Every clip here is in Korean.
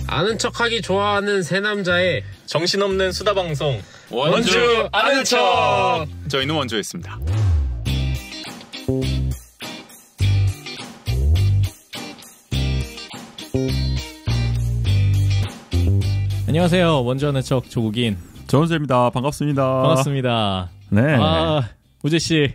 아는 척하기 좋아하는 세 남자의 정신없는 수다방송 원주 아는 척. 저희는 원주였습니다. 안녕하세요. 원주 아는 척 조국인 조은재입니다. 반갑습니다. 반갑습니다. 네. 우재씨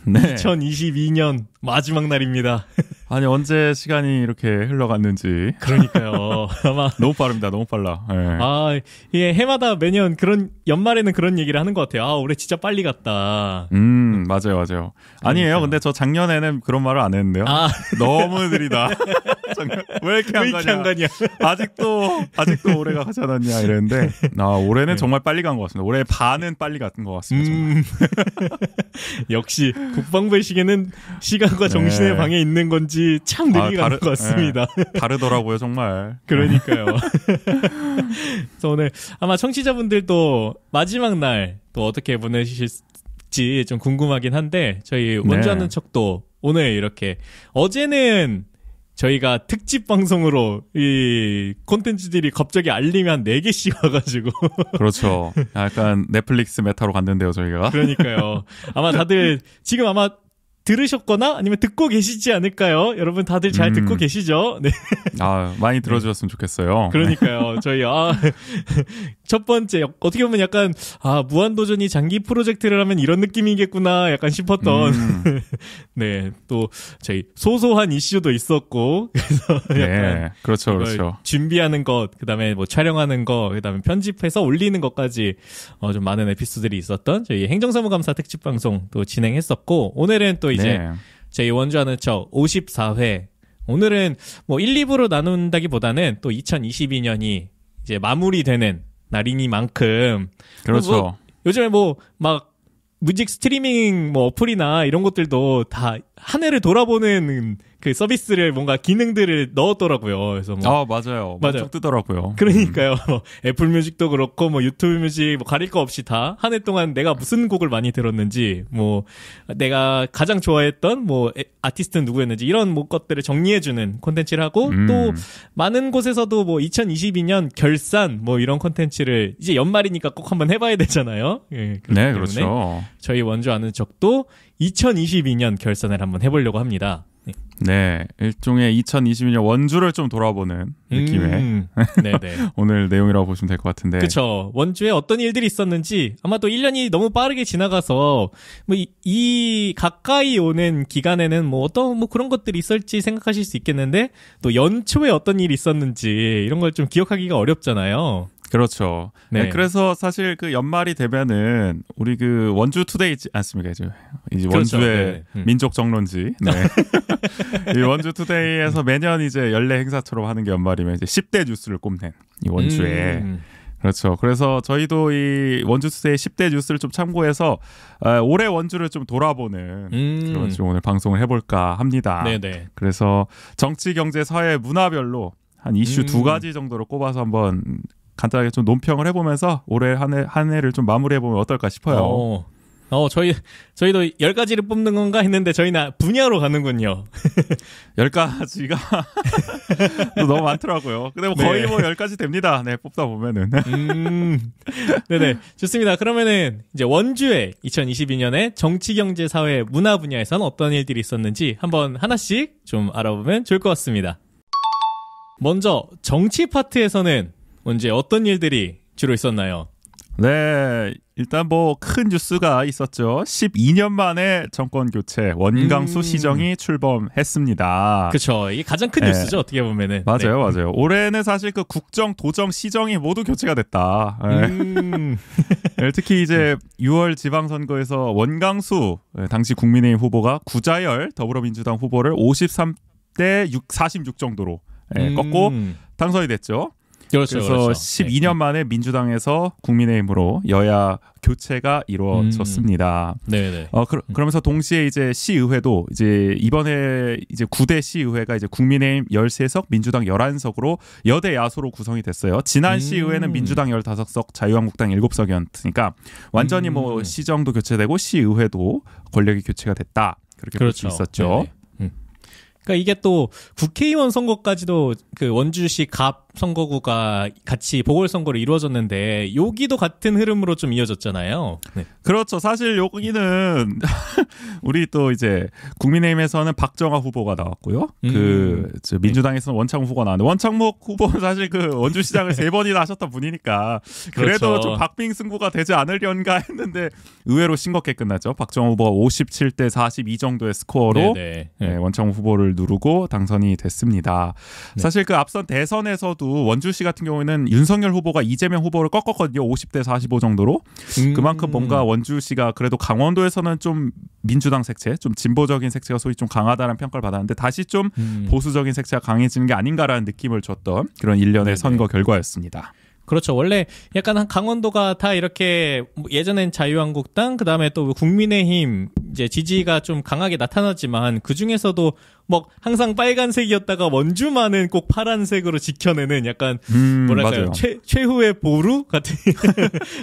네. 2022년 마지막 날입니다. 아니 언제 시간이 이렇게 흘러갔는지. 그러니까요. 아마 너무 빠릅니다. 너무 빨라. 네. 이게 해마다 매년 그런 연말에는 그런 얘기를 하는 것 같아요. 올해 진짜 빨리 갔다. 맞아요. 아니에요. 근데 저 작년에는 그런 말을 안 했는데요. 너무 느리다. 왜 이렇게 안 가냐. 아직도 올해가 가지 않았냐 이랬는데 올해는 정말 빨리 간 것 같습니다. 올해 반은 빨리 갔던 것 같습니다. 역시 국방부의 시계는 시간과 정신의 방에 있는 건지 참 느리게 가는 것 같습니다. 다르더라고요 정말. 그러니까요. 그래서 오늘 아마 청취자분들도 마지막 날 또 어떻게 보내실지 좀 궁금하긴 한데 저희 원주 아는 척도 오늘 이렇게 어제는 저희가 특집 방송으로 이 콘텐츠들이 갑자기 알림이 한 4개씩 와가지고. 그렇죠. 약간 넷플릭스 메타로 갔는데요, 저희가. 그러니까요. 아마 다들 지금 아마 들으셨거나 아니면 듣고 계시지 않을까요? 여러분 다들 잘 듣고 계시죠? 네. 많이 들어주셨으면 좋겠어요. 그러니까요. 저희 첫 번째 어떻게 보면 약간 무한도전이 장기 프로젝트를 하면 이런 느낌이겠구나 약간 싶었던 네, 또 저희 소소한 이슈도 있었고 그래서 약간 그렇죠. 준비하는 것, 그다음에 뭐 촬영하는 거, 그다음에 편집해서 올리는 것까지 좀 많은 에피소드들이 있었던 저희 행정사무감사 특집 방송 또 진행했었고 오늘은 또 이제 저희 원주 아는 척 54회. 오늘은 뭐 1, 2부로 나눈다기보다는 또 2022년이 이제 마무리되는 날이니만큼 그렇죠. 요즘에 막 뮤직 스트리밍 어플이나 이런 것들도 다 한 해를 돌아보는 그 서비스를 뭔가 기능들을 넣었더라고요. 그래서 맞아요. 쭉 뜨더라고요. 그러니까요. 애플 뮤직도 그렇고 유튜브 뮤직 가릴 거 없이 다 한 해 동안 내가 무슨 곡을 많이 들었는지 내가 가장 좋아했던 아티스트는 누구였는지 이런 것들을 정리해주는 콘텐츠를 하고 또 많은 곳에서도 2022년 결산 이런 콘텐츠를 이제 연말이니까 꼭 한번 해봐야 되잖아요. 네, 그렇죠. 저희 원주 아는 척도 2022년 결산을 한번 해보려고 합니다. 네, 일종의 2022년 원주를 좀 돌아보는 느낌의 오늘 내용이라고 보시면 될 것 같은데. 그렇죠. 원주에 어떤 일들이 있었는지 아마 또 1년이 너무 빠르게 지나가서 이 가까이 오는 기간에는 어떤 그런 것들이 있을지 생각하실 수 있겠는데 또 연초에 어떤 일이 있었는지 이런 걸 좀 기억하기가 어렵잖아요. 그렇죠. 네. 그래서 사실 그 연말이 되면은 우리 그 원주 투데이 있지 않습니까? 이제 그렇죠. 원주의 민족 정론지. 네. 이 원주 투데이에서 매년 이제 연례 행사처럼 하는 게 연말이면 이제 10대 뉴스를 꼽는 이 원주에. 그렇죠. 그래서 저희도 이 원주 투데이 10대 뉴스를 좀 참고해서 올해 원주를 좀 돌아보는 그런 좀 오늘 방송을 해볼까 합니다. 네네. 그래서 정치, 경제, 사회, 문화별로 한 이슈 2가지 정도로 꼽아서 한번 간단하게 좀 논평을 해보면서 올해 한 해를 좀 마무리해보면 어떨까 싶어요. 저희도 10가지를 뽑는 건가 했는데 저희는 분야로 가는군요. 10가지가 너무 많더라고요. 근데 거의 10가지 됩니다. 네, 뽑다 보면은. 네네. 좋습니다. 그러면은 이제 원주의 2022년에 정치, 경제, 사회, 문화 분야에서는 어떤 일들이 있었는지 한번 하나씩 좀 알아보면 좋을 것 같습니다. 먼저 정치 파트에서는 언제 어떤 일들이 주로 있었나요? 네, 일단 큰 뉴스가 있었죠. 12년 만에 정권 교체, 원강수 시정이 출범했습니다. 그렇죠. 이게 가장 큰 뉴스죠. 어떻게 보면은. 맞아요. 올해는 사실 그 국정, 도정, 시정이 모두 교체가 됐다. 특히 이제 6월 지방선거에서 원강수 당시 국민의힘 후보가 구자열 더불어민주당 후보를 53대 46 정도로 꺾고 당선이 됐죠. 그래서 12년 만에 민주당에서 국민의힘으로 여야 교체가 이루어졌습니다. 네네. 그러면서 동시에 이제 시의회도 이제 이번에 이제 9대 시의회가 이제 국민의힘 13석, 민주당 11석으로 여대 야소로 구성이 됐어요. 지난 시의회는 민주당 15석, 자유한국당 7석이었으니까 완전히 시정도 교체되고 시의회도 권력이 교체가 됐다. 그렇게 볼 수 있었죠. 네네. 그러니까 이게 또 국회의원 선거까지도 그 원주시 갑 선거구가 같이 보궐선거로 이루어졌는데 여기도 같은 흐름으로 좀 이어졌잖아요. 네. 그렇죠. 사실 여기는 우리 또 이제 국민의힘에서는 박정아 후보가 나왔고요. 민주당에서는 원창묵 후보가 나왔는데 원창묵 후보는 사실 그 원주시장을 3번이나 하셨던 분이니까 그래도 그렇죠. 좀 박빙 승부가 되지 않으련가 했는데 의외로 싱겁게 끝났죠. 박정아 후보가 57대 42 정도의 스코어로 원창묵 후보를 누르고 당선이 됐습니다. 네. 사실 그 앞선 대선에서도 원주시 같은 경우에는 윤석열 후보가 이재명 후보를 꺾었거든요. 50대 45 정도로. 그만큼 뭔가 원주시가 그래도 강원도에서는 좀 민주당 색채, 좀 진보적인 색채가 소위 좀 강하다는 평가를 받았는데 다시 좀 보수적인 색채가 강해지는 게 아닌가라는 느낌을 줬던 그런 일련의 선거 결과였습니다. 그렇죠. 원래 약간 강원도가 다 이렇게 예전엔 자유한국당 그다음에 또 국민의힘 이제 지지가 좀 강하게 나타났지만 그중에서도 뭐 항상 빨간색이었다가 원주만은 꼭 파란색으로 지켜내는 약간 뭐랄까요 최후의 보루 같은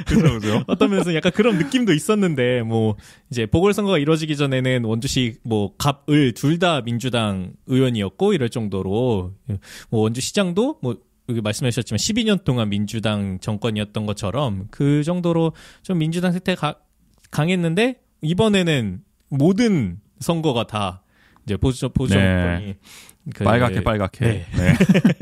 그렇죠. 어떤 면에서 약간 그런 느낌도 있었는데 뭐 이제 보궐선거가 이루어지기 전에는 원주시 뭐 갑을 둘 다 민주당 의원이었고 이럴 정도로 뭐 원주시장도 뭐 여기 말씀하셨지만 12년 동안 민주당 정권이었던 것처럼 그 정도로 좀 민주당 색태가 강했는데 이번에는 모든 선거가 다 이제 보수 정권이 빨갛게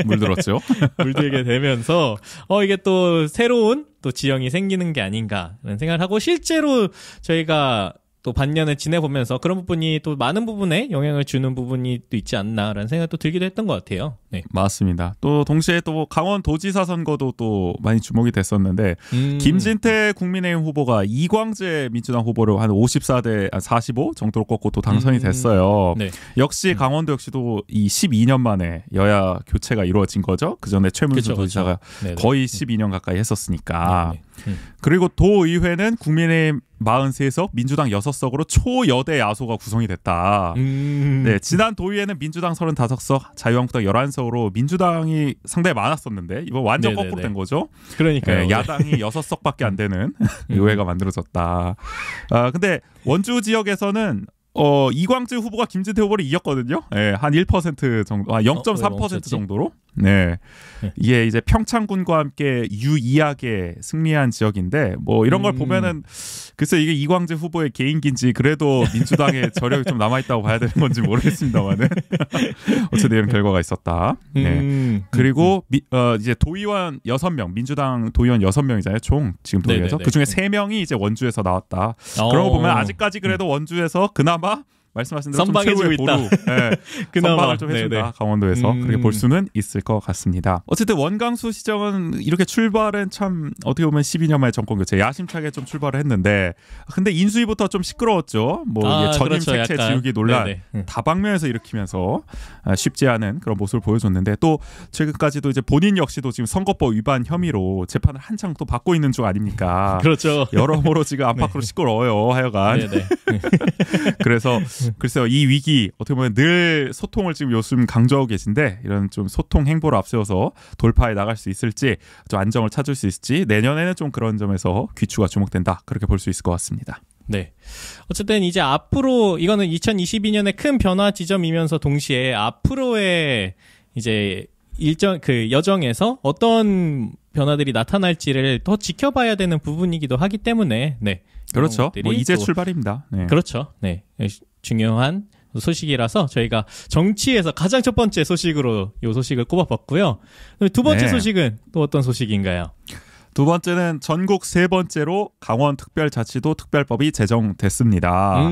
물들었죠. 물들게 되면서 이게 또 새로운 또 지형이 생기는 게 아닌가라는 생각을 하고 실제로 저희가 또 반년을 지내보면서 그런 부분이 또 많은 부분에 영향을 주는 부분이 또 있지 않나라는 생각도 들기도 했던 것 같아요. 네. 맞습니다. 또 동시에 또 강원도지사 선거도 또 많이 주목이 됐었는데 김진태 국민의힘 후보가 이광재 민주당 후보를 한 54대 45 정도로 꺾고 또 당선이 됐어요. 네. 역시 강원도 역시도 이 12년 만에 여야 교체가 이루어진 거죠. 그 전에 최문수 도지사가 거의 12년 가까이 했었으니까. 그리고 도의회는 국민의힘 43석, 민주당 6석으로 초여대 야소가 구성이 됐다. 네, 지난 도의회는 민주당 35석, 자유한국당 11석으로 민주당이 상당히 많았었는데 이번 완전 거꾸로 된 거죠. 그러니까요. 네, 야당이 6석밖에 안 되는 의회가 만들어졌다. 근데 원주 지역에서는 이광재 후보가 김진태 후보를 이겼거든요. 네, 한 1% 정도, 0.3% 정도로. 네. 이게 이제 평창군과 함께 유이하게 승리한 지역인데 뭐 이런 걸 보면은 글쎄 이게 이광재 후보의 개인기인지 그래도 민주당의 저력이 좀 남아있다고 봐야 되는 건지 모르겠습니다만은 어쨌든 이런 결과가 있었다. 네. 그리고 이제 도의원 6명, 민주당 도의원 6명이잖아요. 총 지금 도의회에서 그중에 3명이 이제 원주에서 나왔다. 그런 거 보면 아직까지 그래도 원주에서 그나마 말씀하신 대로 좀 최후의 보루 선방을 좀 해준다. 강원도에서 그렇게 볼 수는 있을 것 같습니다. 어쨌든 원광수 시정은 이렇게 출발은 참 어떻게 보면 12년 만에 정권 교체 야심차게 좀 출발을 했는데 근데 인수위부터 좀 시끄러웠죠. 뭐 이게 전임 색채 지우기 논란 다방면에서 일으키면서 쉽지 않은 그런 모습을 보여줬는데 또 최근까지도 이제 본인 역시도 지금 선거법 위반 혐의로 재판을 한창 또 받고 있는 중 아닙니까? 그렇죠. 여러모로 지금 안팎으로 시끄러워요. 하여간. 그래서 글쎄요, 이 위기 어떻게 보면 늘 소통을 지금 요즘 강조하고 계신데 이런 좀 소통 행보를 앞세워서 돌파해 나갈 수 있을지 좀 안정을 찾을 수 있을지 내년에는 좀 그런 점에서 귀추가 주목된다 그렇게 볼 수 있을 것 같습니다. 네. 어쨌든 이제 앞으로 이거는 2022년의 큰 변화 지점이면서 동시에 앞으로의 이제 여정에서 어떤 변화들이 나타날지를 더 지켜봐야 되는 부분이기도 하기 때문에 그렇죠. 뭐 이제 출발입니다. 네. 그렇죠. 네. 중요한 소식이라서 저희가 정치에서 가장 첫 번째 소식으로 이 소식을 꼽아봤고요. 두 번째 소식은 또 어떤 소식인가요? 두 번째는 전국 3번째로 강원특별자치도 특별법이 제정됐습니다.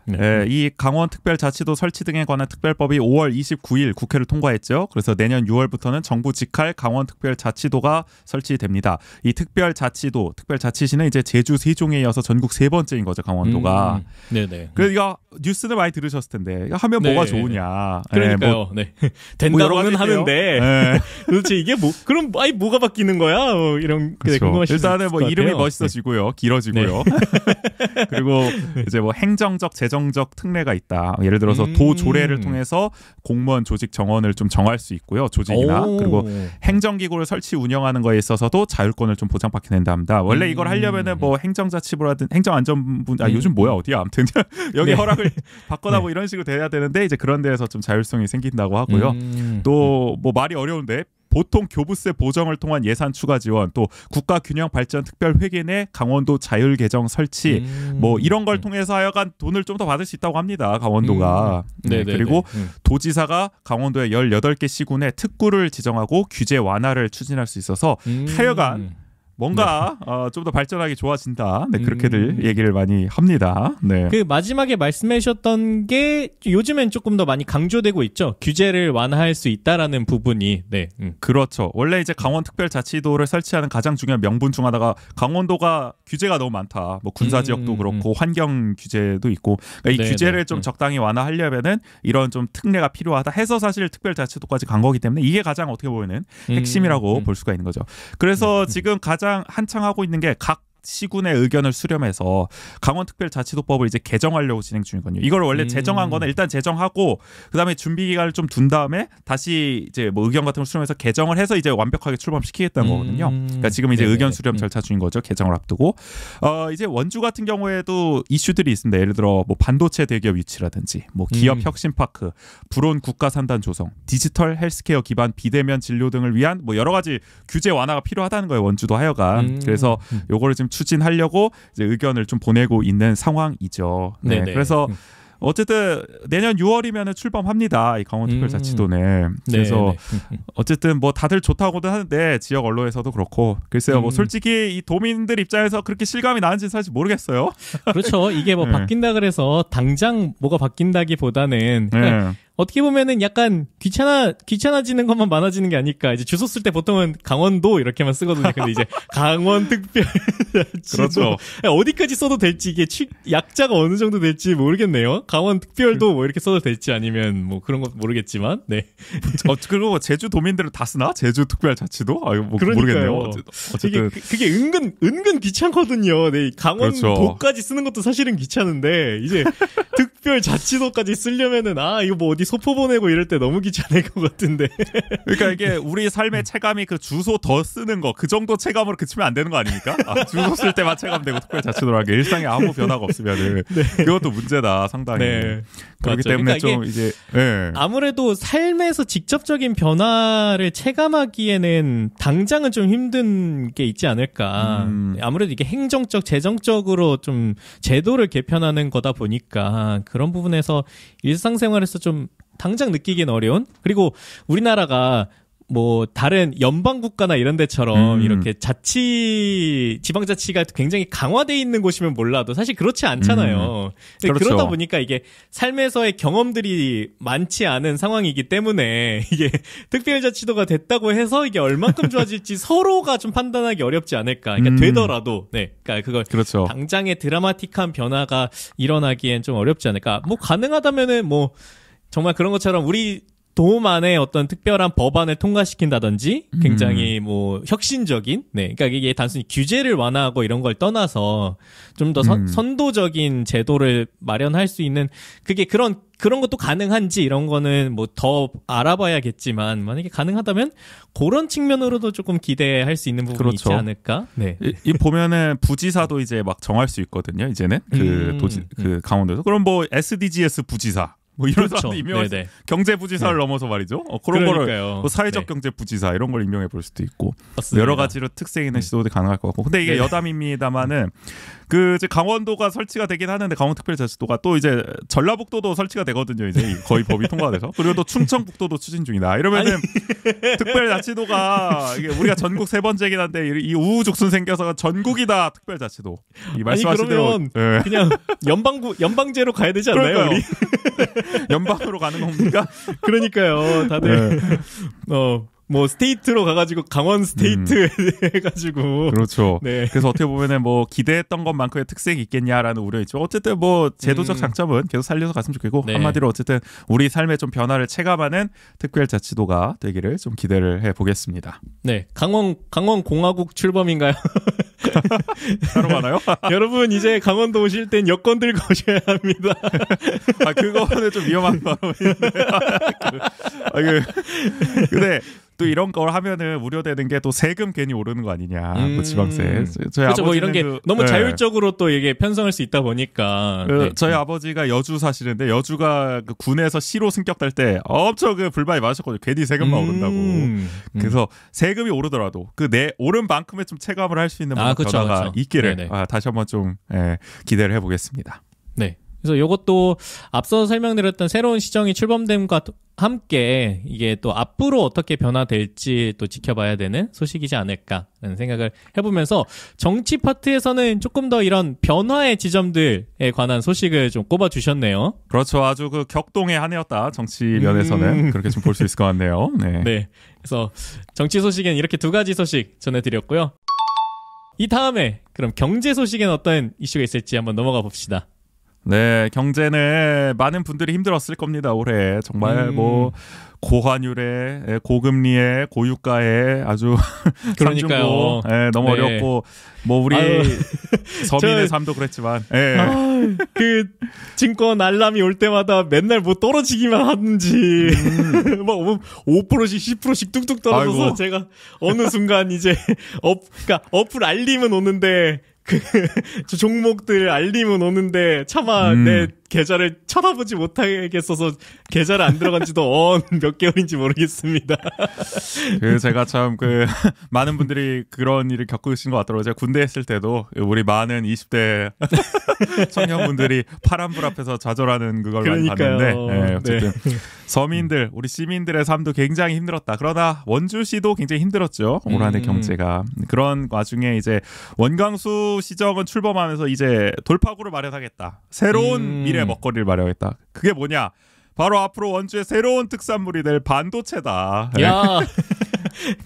네, 이 강원특별자치도 설치 등에 관한 특별법이 5월 29일 국회를 통과했죠. 그래서 내년 6월부터는 정부 직할 강원특별자치도가 설치됩니다. 이 특별자치시는 이제 제주 세종에 이어서 전국 3번째인 거죠, 강원도가. 네네. 그래서 이거 뉴스는 많이 들으셨을 텐데 하면 뭐가 좋으냐. 그러니까요. 된다고는 하는데 도대체 이게 그럼 뭐가 바뀌는 거야? 이런 궁금하실 일단은 뭐 이름이 멋있어지고요, 길어지고요. 그리고 이제 뭐 행정적 재정 지형적 특례가 있다. 예를 들어서 도 조례를 통해서 공무원 조직 정원을 좀 정할 수 있고요. 조직이나 그리고 행정기구를 설치 운영하는 거에 있어서도 자율권을 좀 보장받게 된답니다. 원래 이걸 하려면은 뭐 행정자치부라든 행정안전부 요즘 뭐야 어디야 아무튼 여기 허락을 받거나 뭐 이런 식으로 돼야 되는데 이제 그런 데에서 좀 자율성이 생긴다고 하고요. 또 뭐 말이 어려운데 보통 교부세 보정을 통한 예산 추가 지원, 또 국가균형발전특별회계 내 강원도 자율계정 설치, 뭐 이런 걸 통해서 하여간 돈을 좀 더 받을 수 있다고 합니다. 강원도가. 네, 그리고 도지사가 강원도의 18개 시군에 특구를 지정하고 규제 완화를 추진할 수 있어서 하여간 뭔가 좀 더 발전하기 좋아진다. 네, 그렇게들 얘기를 많이 합니다. 네. 그 마지막에 말씀하셨던 게 요즘엔 조금 더 많이 강조되고 있죠. 규제를 완화할 수 있다라는 부분이. 네. 그렇죠. 원래 이제 강원특별자치도를 설치하는 가장 중요한 명분 중 하나가 강원도가 규제가 너무 많다. 뭐 군사지역도 그렇고 환경 규제도 있고 그러니까 이 규제를 좀 적당히 완화하려면은 이런 좀 특례가 필요하다 해서 사실 특별자치도까지 간 거기 때문에 이게 가장 어떻게 보면은 핵심이라고 볼 수가 있는 거죠. 그래서 지금 가장 한창 하고 있는 게 각 시군의 의견을 수렴해서 강원특별자치도법을 이제 개정하려고 진행 중이거든요. 이걸 원래 제정한 거는 일단 제정하고 그다음에 준비 기간을 좀 둔 다음에 다시 이제 뭐 의견 같은 걸 수렴해서 개정을 해서 이제 완벽하게 출범시키겠다는 거거든요. 그러니까 지금 이제 의견 수렴 절차 중인 거죠. 개정을 앞두고 이제 원주 같은 경우에도 이슈들이 있습니다. 예를 들어 뭐 반도체 대기업 유치라든지 뭐 기업 혁신 파크, 불온 국가 산단 조성, 디지털 헬스케어 기반 비대면 진료 등을 위한 뭐 여러 가지 규제 완화가 필요하다는 거예요. 원주도 하여간. 그래서 요거를 지금 추진하려고 이제 의견을 좀 보내고 있는 상황이죠. 네. 그래서 어쨌든 내년 6월이면 출범합니다. 이 강원특별자치도는. 그래서 어쨌든 뭐 다들 좋다고도 하는데 지역 언론에서도 그렇고 글쎄요. 뭐 솔직히 이 도민들 입장에서 그렇게 실감이 나는지 사실 모르겠어요. 그렇죠. 이게 뭐 바뀐다 그래서 당장 뭐가 바뀐다기보다는 그러니까 어떻게 보면은 약간 귀찮아지는 것만 많아지는 게 아닐까. 이제 주소 쓸 때 보통은 강원도 이렇게만 쓰거든요. 근데 이제 강원특별 그렇죠. 어디까지 써도 될지 이게 약자가 어느 정도 될지 모르겠네요. 강원특별도 뭐 이렇게 써도 될지 아니면 뭐 그런 거 모르겠지만. 네. 그리고 제주 도민들은 다 쓰나? 제주 특별자치도? 뭐 모르겠네요. 어쨌든 그게 은근 귀찮거든요. 네. 강원도까지 쓰는 것도 사실은 귀찮은데 이제 특별자치도까지 쓰려면은 이거 뭐 어디 소포 보내고 이럴 때 너무 귀찮을 것 같은데. 그러니까 이게 우리 삶의 체감이 그 주소 더 쓰는 거 그 정도 체감으로 그치면 안 되는 거 아닙니까? 주소 쓸 때만 체감되고 특별자치도라는 게 일상에 아무 변화가 없으면은 그것도 문제다 상당히. 네. 그렇기 맞죠. 때문에 그러니까 좀 이제 아무래도 삶에서 직접적인 변화를 체감하기에는 당장은 좀 힘든 게 있지 않을까. 아무래도 이게 행정적, 재정적으로 좀 제도를 개편하는 거다 보니까 그런 부분에서 일상생활에서 좀 당장 느끼기는 어려운. 그리고 우리나라가 뭐 다른 연방 국가나 이런 데처럼 이렇게 지방자치가 굉장히 강화돼 있는 곳이면 몰라도 사실 그렇지 않잖아요. 그렇죠. 그러다 보니까 이게 삶에서의 경험들이 많지 않은 상황이기 때문에 이게 특별자치도가 됐다고 해서 이게 얼만큼 좋아질지 서로가 좀 판단하기 어렵지 않을까. 그러니까 되더라도 그러니까 그걸 그렇죠. 당장의 드라마틱한 변화가 일어나기엔 좀 어렵지 않을까. 뭐 가능하다면은 뭐 정말 그런 것처럼 우리 도움 안에 어떤 특별한 법안을 통과시킨다든지 굉장히 뭐 혁신적인 그러니까 이게 단순히 규제를 완화하고 이런 걸 떠나서 좀 더 선도적인 제도를 마련할 수 있는 그게 그런 것도 가능한지 이런 거는 뭐 더 알아봐야겠지만 만약에 가능하다면 그런 측면으로도 조금 기대할 수 있는 부분이 있지 않을까? 네. 이 보면은 부지사도 이제 막 정할 수 있거든요. 이제는 그 강원도에서 그럼 뭐 SDGs 부지사 뭐 이런 사람도 임명할 수 경제부지사를 넘어서 말이죠. 그런 거를 뭐 사회적 경제부지사 이런 걸 임명해 볼 수도 있고 맞습니다. 여러 가지로 특색 있는 시도들이 가능할 것 같고. 근데 이게 여담입니다만은 그 이제 강원도가 설치가 되긴 하는데 강원특별자치도가 또 이제 전라북도도 설치가 되거든요. 이제 거의 법이 통과돼서 그리고 또 충청북도도 추진 중이다. 이러면은 특별자치도가 이게 우리가 전국 3번째긴 한데 이 우후죽순 생겨서 전국이다 특별자치도. 이 말씀하신 대로 그냥 연방제로 가야 되지 않나요? 우리? 연방으로 가는 겁니까? 그러니까요. 다들 뭐 스테이트로 가가지고 강원 스테이트 해가지고 그렇죠. 네. 그래서 어떻게 보면은 뭐 기대했던 것만큼의 특색이 있겠냐라는 우려 있죠. 어쨌든 뭐 제도적 장점은 계속 살려서 갔으면 좋겠고 한마디로 어쨌든 우리 삶에 좀 변화를 체감하는 특별자치도가 되기를 좀 기대를 해보겠습니다. 네, 강원 공화국 출범인가요? 따로 가나요? 여러분 이제 강원도 오실 땐 여권 들고 오셔야 합니다. 아 그거는 좀 위험한 발언인데. 근데 또 이런 걸 하면은 우려되는 게 또 세금 괜히 오르는 거 아니냐. 뭐 지방세. 저희 그렇죠. 뭐 이런 게 너무 네. 자율적으로 또 이게 편성할 수 있다 보니까. 네. 저희 아버지가 여주 사시는데 여주가 그 군에서 시로 승격될 때 엄청 그 불만이 많으셨거든요. 괜히 세금만 오른다고. 그래서 세금이 오르더라도 그 오른 만큼의 좀 체감을 할 수 있는 변화가 있기를 다시 한번 좀 기대를 해보겠습니다. 네. 그래서 이것도 앞서 설명드렸던 새로운 시정이 출범됨과 함께 이게 또 앞으로 어떻게 변화될지 또 지켜봐야 되는 소식이지 않을까라는 생각을 해보면서 정치 파트에서는 조금 더 이런 변화의 지점들에 관한 소식을 좀 꼽아주셨네요. 그렇죠. 아주 그 격동의 한 해였다. 정치 면에서는 그렇게 좀 볼 수 있을 것 같네요. 네. 네. 그래서 정치 소식엔 이렇게 두 가지 소식 전해드렸고요. 이 다음에 그럼 경제 소식엔 어떤 이슈가 있을지 한번 넘어가 봅시다. 네, 경제는 많은 분들이 힘들었을 겁니다. 올해 정말 뭐 고환율에 고금리에 고유가에 아주 그러니까요. 너무 네. 어렵고 뭐 우리 서민의 삶도 그랬지만 그 증권 알람이 올 때마다 맨날 뭐 떨어지기만 하는지 뭐 5%씩 10%씩 뚝뚝 떨어져서 아이고. 제가 어느 순간 이제 그러니까 어플 알림은 오는데 저 종목들 알림은 오는데 차마 내 계좌를 쳐다보지 못하겠어서 계좌를 안 들어간 지도 몇 개월인지 모르겠습니다. 제가 참 많은 분들이 그런 일을 겪으신 것 같더라고요. 제가 군대 있을 때도 우리 많은 20대 청년분들이 파란불 앞에서 좌절하는 그걸 많이 봤는데 어쨌든 서민들, 우리 시민들의 삶도 굉장히 힘들었다. 그러나 원주시도 굉장히 힘들었죠. 올 한해 경제가. 그런 와중에 이제 원광수 시정은 출범하면서 이제 돌파구를 마련하겠다. 새로운 미래 먹거리를 마련하겠다. 그게 뭐냐? 바로 앞으로 원주의 새로운 특산물이 될 반도체다. 야,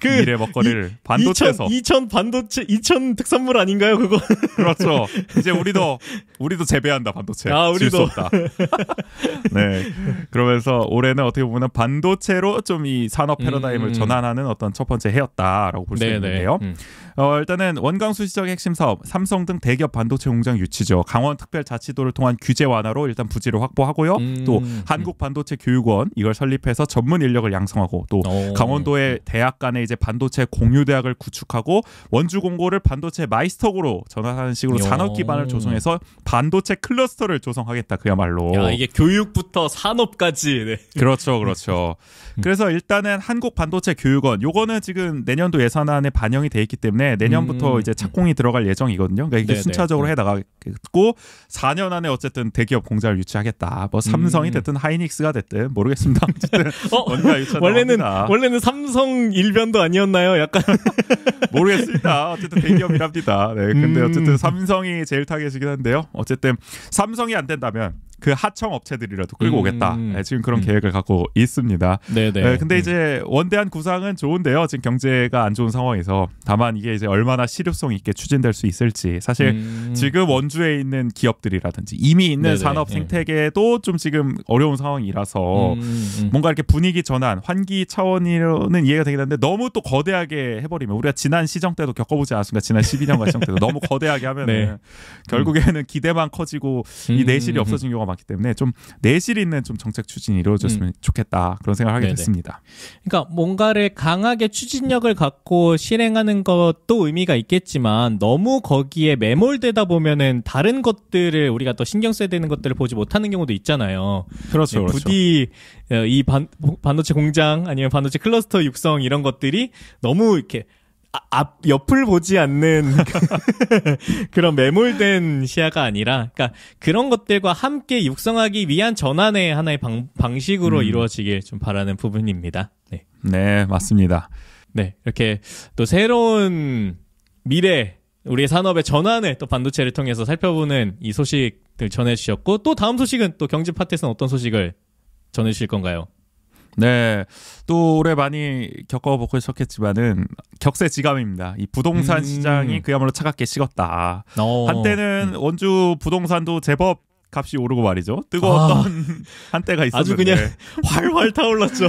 미래 먹거리를 반도체에서 2000 특산물 아닌가요, 그거? 그렇죠. 이제 우리도 재배한다 반도체. 우리도 수 없다. 네. 그러면서 올해는 어떻게 보면 반도체로 좀 이 산업 패러다임을 전환하는 어떤 첫 번째 해였다라고 볼 수 있는데요. 일단은 원광수 시정의 핵심 사업, 삼성 등 대기업 반도체 공장 유치죠. 강원특별자치도를 통한 규제 완화로 일단 부지를 확보하고요. 또 한국반도체교육원 이걸 설립해서 전문 인력을 양성하고 또 강원도의 대학 간에 이제 반도체 공유대학을 구축하고 원주공고를 반도체 마이스터고로 전환하는 식으로 산업 기반을 조성해서 반도체 클러스터를 조성하겠다. 그야말로. 야, 이게 교육부터 산업까지. 네. 그렇죠. 그래서 일단은 한국반도체교육원 요거는 지금 내년도 예산안에 반영이 돼 있기 때문에 내년부터 이제 착공이 들어갈 예정이거든요. 그러니까 이게 순차적으로 해나가겠고 4년 안에 어쨌든 대기업 공장을 유치하겠다. 뭐 삼성이 됐든 하이닉스가 됐든 모르겠습니다. 어쨌든 원래는 삼성 일변도 아니었나요? 약간 모르겠습니다. 어쨌든 대기업이랍니다. 네, 근데 어쨌든 삼성이 제일 타겟이긴 한데요. 어쨌든 삼성이 안 된다면 그 하청 업체들이라도 끌고 오겠다. 네, 지금 그런 계획을 갖고 있습니다. 네, 근데 이제 원대한 구상은 좋은데요. 지금 경제가 안 좋은 상황에서 다만 이게 이제 얼마나 실효성 있게 추진될 수 있을지 사실 지금 원주에 있는 기업들이라든지 이미 있는 산업 생태계도 좀 지금 어려운 상황이라서 뭔가 이렇게 분위기 전환, 환기 차원으로는 이해가 되긴 한데 너무 또 거대하게 해버리면 우리가 지난 시정 때도 겪어보지 않았습니까? 지난 12년간 시정 때도 너무 거대하게 하면은 결국에는 기대만 커지고 이 내실이 없어진 경우가 많기 때문에 좀 내실 있는 좀 정책 추진이 이루어졌으면 좋겠다 그런 생각을 하게 됐습니다. 그러니까 뭔가를 강하게 추진력을 갖고 실행하는 것도 의미가 있겠지만 너무 거기에 매몰되다 보면은 다른 것들을 우리가 또 신경 써야 되는 것들을 보지 못하는 경우도 있잖아요. 그렇죠. 부디 이 반도체 공장 아니면 반도체 클러스터 육성 이런 것들이 너무 이렇게 옆을 보지 않는 그런 매몰된 시야가 아니라, 그러니까 그런 것들과 함께 육성하기 위한 전환의 하나의 방식으로 이루어지길 좀 바라는 부분입니다. 네, 맞습니다. 네, 이렇게 또 새로운 미래, 우리의 산업의 전환을 또 반도체를 통해서 살펴보는 이 소식들 전해주셨고, 또 다음 소식은 또 경제 파트에서는 어떤 소식을 전해주실 건가요? 네, 또 올해 많이 겪어보고 있었겠지만은 격세지감입니다. 이 부동산 시장이 그야말로 차갑게 식었다. 한때는 원주 부동산도 제법 값이 오르고 말이죠. 뜨거웠던 한때가 있었는데 아주 그냥 활활 타올랐죠.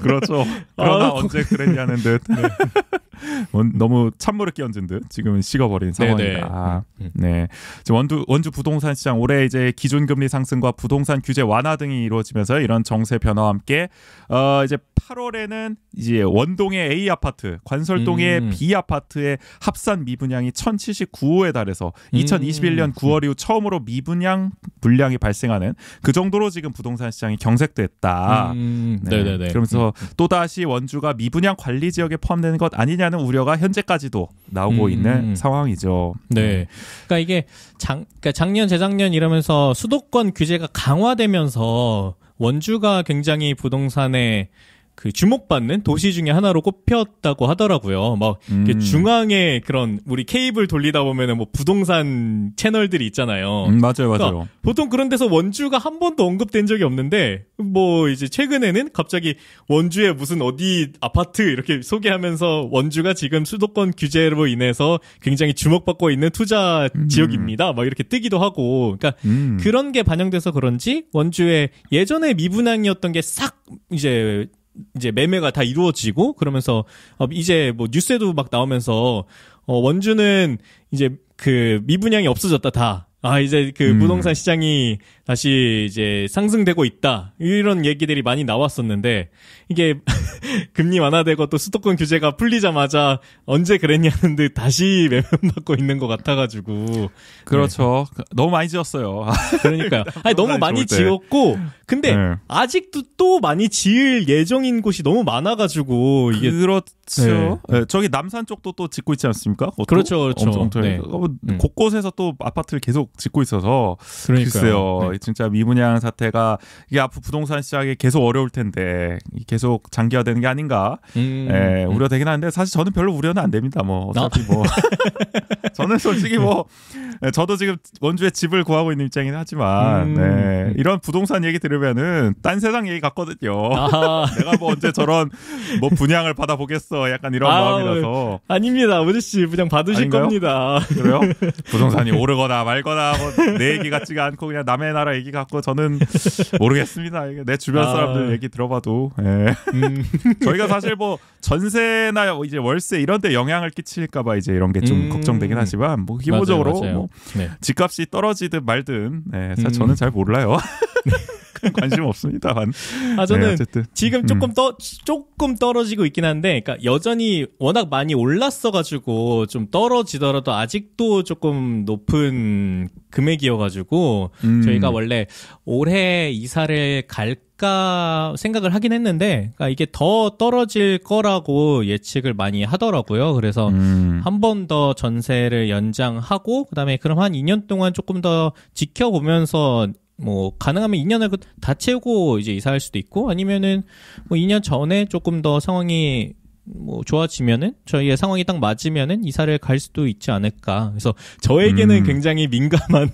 그렇죠. 그러나 언제 그랬냐는 듯. 너무 찬물을 끼얹은 듯 지금은 식어버린 상황이다. 네, 지금 원주 부동산 시장 올해 이제 기준금리 상승과 부동산 규제 완화 등이 이루어지면서 이런 정세 변화와 함께 이제 8월에는 이제 원동의 A 아파트, 관설동의 B 아파트의 합산 미분양이 1,079호에 달해서 2021년 9월 이후 처음으로 미분양 불량이 발생하는 그 정도로 지금 부동산 시장이 경색됐다. 네네네. 그러면서 또다시 원주가 미분양 관리 지역에 포함되는 것 아니냐는 우려가 현재까지도 나오고 있는 상황이죠. 네. 그러니까 이게 그러니까 작년, 재작년 이러면서 수도권 규제가 강화되면서 원주가 굉장히 부동산에 그 주목받는 도시 중에 하나로 꼽혔다고 하더라고요. 막 중앙에 그런 우리 케이블 돌리다 보면은 뭐 부동산 채널들이 있잖아요. 맞아요. 그러니까 보통 그런 데서 원주가 한 번도 언급된 적이 없는데 뭐 이제 최근에는 갑자기 원주에 무슨 어디 아파트 이렇게 소개하면서 원주가 지금 수도권 규제로 인해서 굉장히 주목받고 있는 투자 지역입니다. 막 이렇게 뜨기도 하고. 그러니까 그런 게 반영돼서 그런지 원주에 예전에 미분양이었던 게 싹 이제 매매가 다 이루어지고 그러면서 이제 뭐 뉴스에도 막 나오면서 원주는 이제 그 미분양이 없어졌다 다. 이제 그 부동산 시장이 다시 이제 상승되고 있다. 이런 얘기들이 많이 나왔었는데, 이게 금리 완화되고 또 수도권 규제가 풀리자마자 언제 그랬냐는 듯 다시 매매받고 있는 것 같아가지고. 그렇죠. 네. 너무 많이 지었어요. 그러니까요. 너무 많이 지었고, 근데 아직도 또 많이 지을 예정인 곳이 너무 많아가지고, 이게. 그렇죠. 네. 저기 남산 쪽도 또 짓고 있지 않습니까? 그것도? 그렇죠. 엄청 네. 곳곳에서 또 아파트를 계속 짓고 있어서. 그러니까요. 글쎄요. 진짜 미분양 사태가 이게 앞으로 부동산 시장이 계속 어려울 텐데 계속 장기화되는 게 아닌가 우려되긴 하는데 사실 저는 별로 우려는 안 됩니다. 뭐 어차피 뭐 저는 솔직히 뭐 저도 지금 원주에 집을 구하고 있는 입장이긴 하지만 이런 부동산 얘기 들으면은 딴 세상 얘기 같거든요. 내가 뭐 언제 저런 뭐 분양을 받아보겠어. 약간 이런 마음이라서. 아닙니다. 아저씨 분양 받으실 아닌가요? 겁니다. 그래요? 부동산이 오르거나 말거나 뭐 내 얘기 같지가 않고 그냥 남의 나라 얘기 같고 저는 모르겠습니다. 내 주변 사람들 얘기 들어봐도 저희가 사실 뭐 전세나 이제 월세 이런 데 영향을 끼칠까봐 이제 이런 게 좀 걱정되긴 하지만 뭐 기본적으로 맞아요. 뭐 집값이 떨어지든 말든 사실 저는 잘 몰라요. 관심 없습니다만. 저는 지금 조금 떨어지고 있긴 한데, 그러니까 여전히 워낙 많이 올랐어가지고 좀 떨어지더라도 아직도 조금 높은 금액이어가지고 저희가 원래 올해 이사를 갈까 생각을 하긴 했는데, 그러니까 이게 더 떨어질 거라고 예측을 많이 하더라고요. 그래서 한 번 더 전세를 연장하고, 그다음에 그럼 한 2년 동안 조금 더 지켜보면서 뭐 가능하면 2년을 다 채우고 이제 이사할 수도 있고 아니면은 뭐 2년 전에 조금 더 상황이 뭐 좋아지면은 저희의 상황이 딱 맞으면은 이사를 갈 수도 있지 않을까. 그래서 저에게는 굉장히 민감한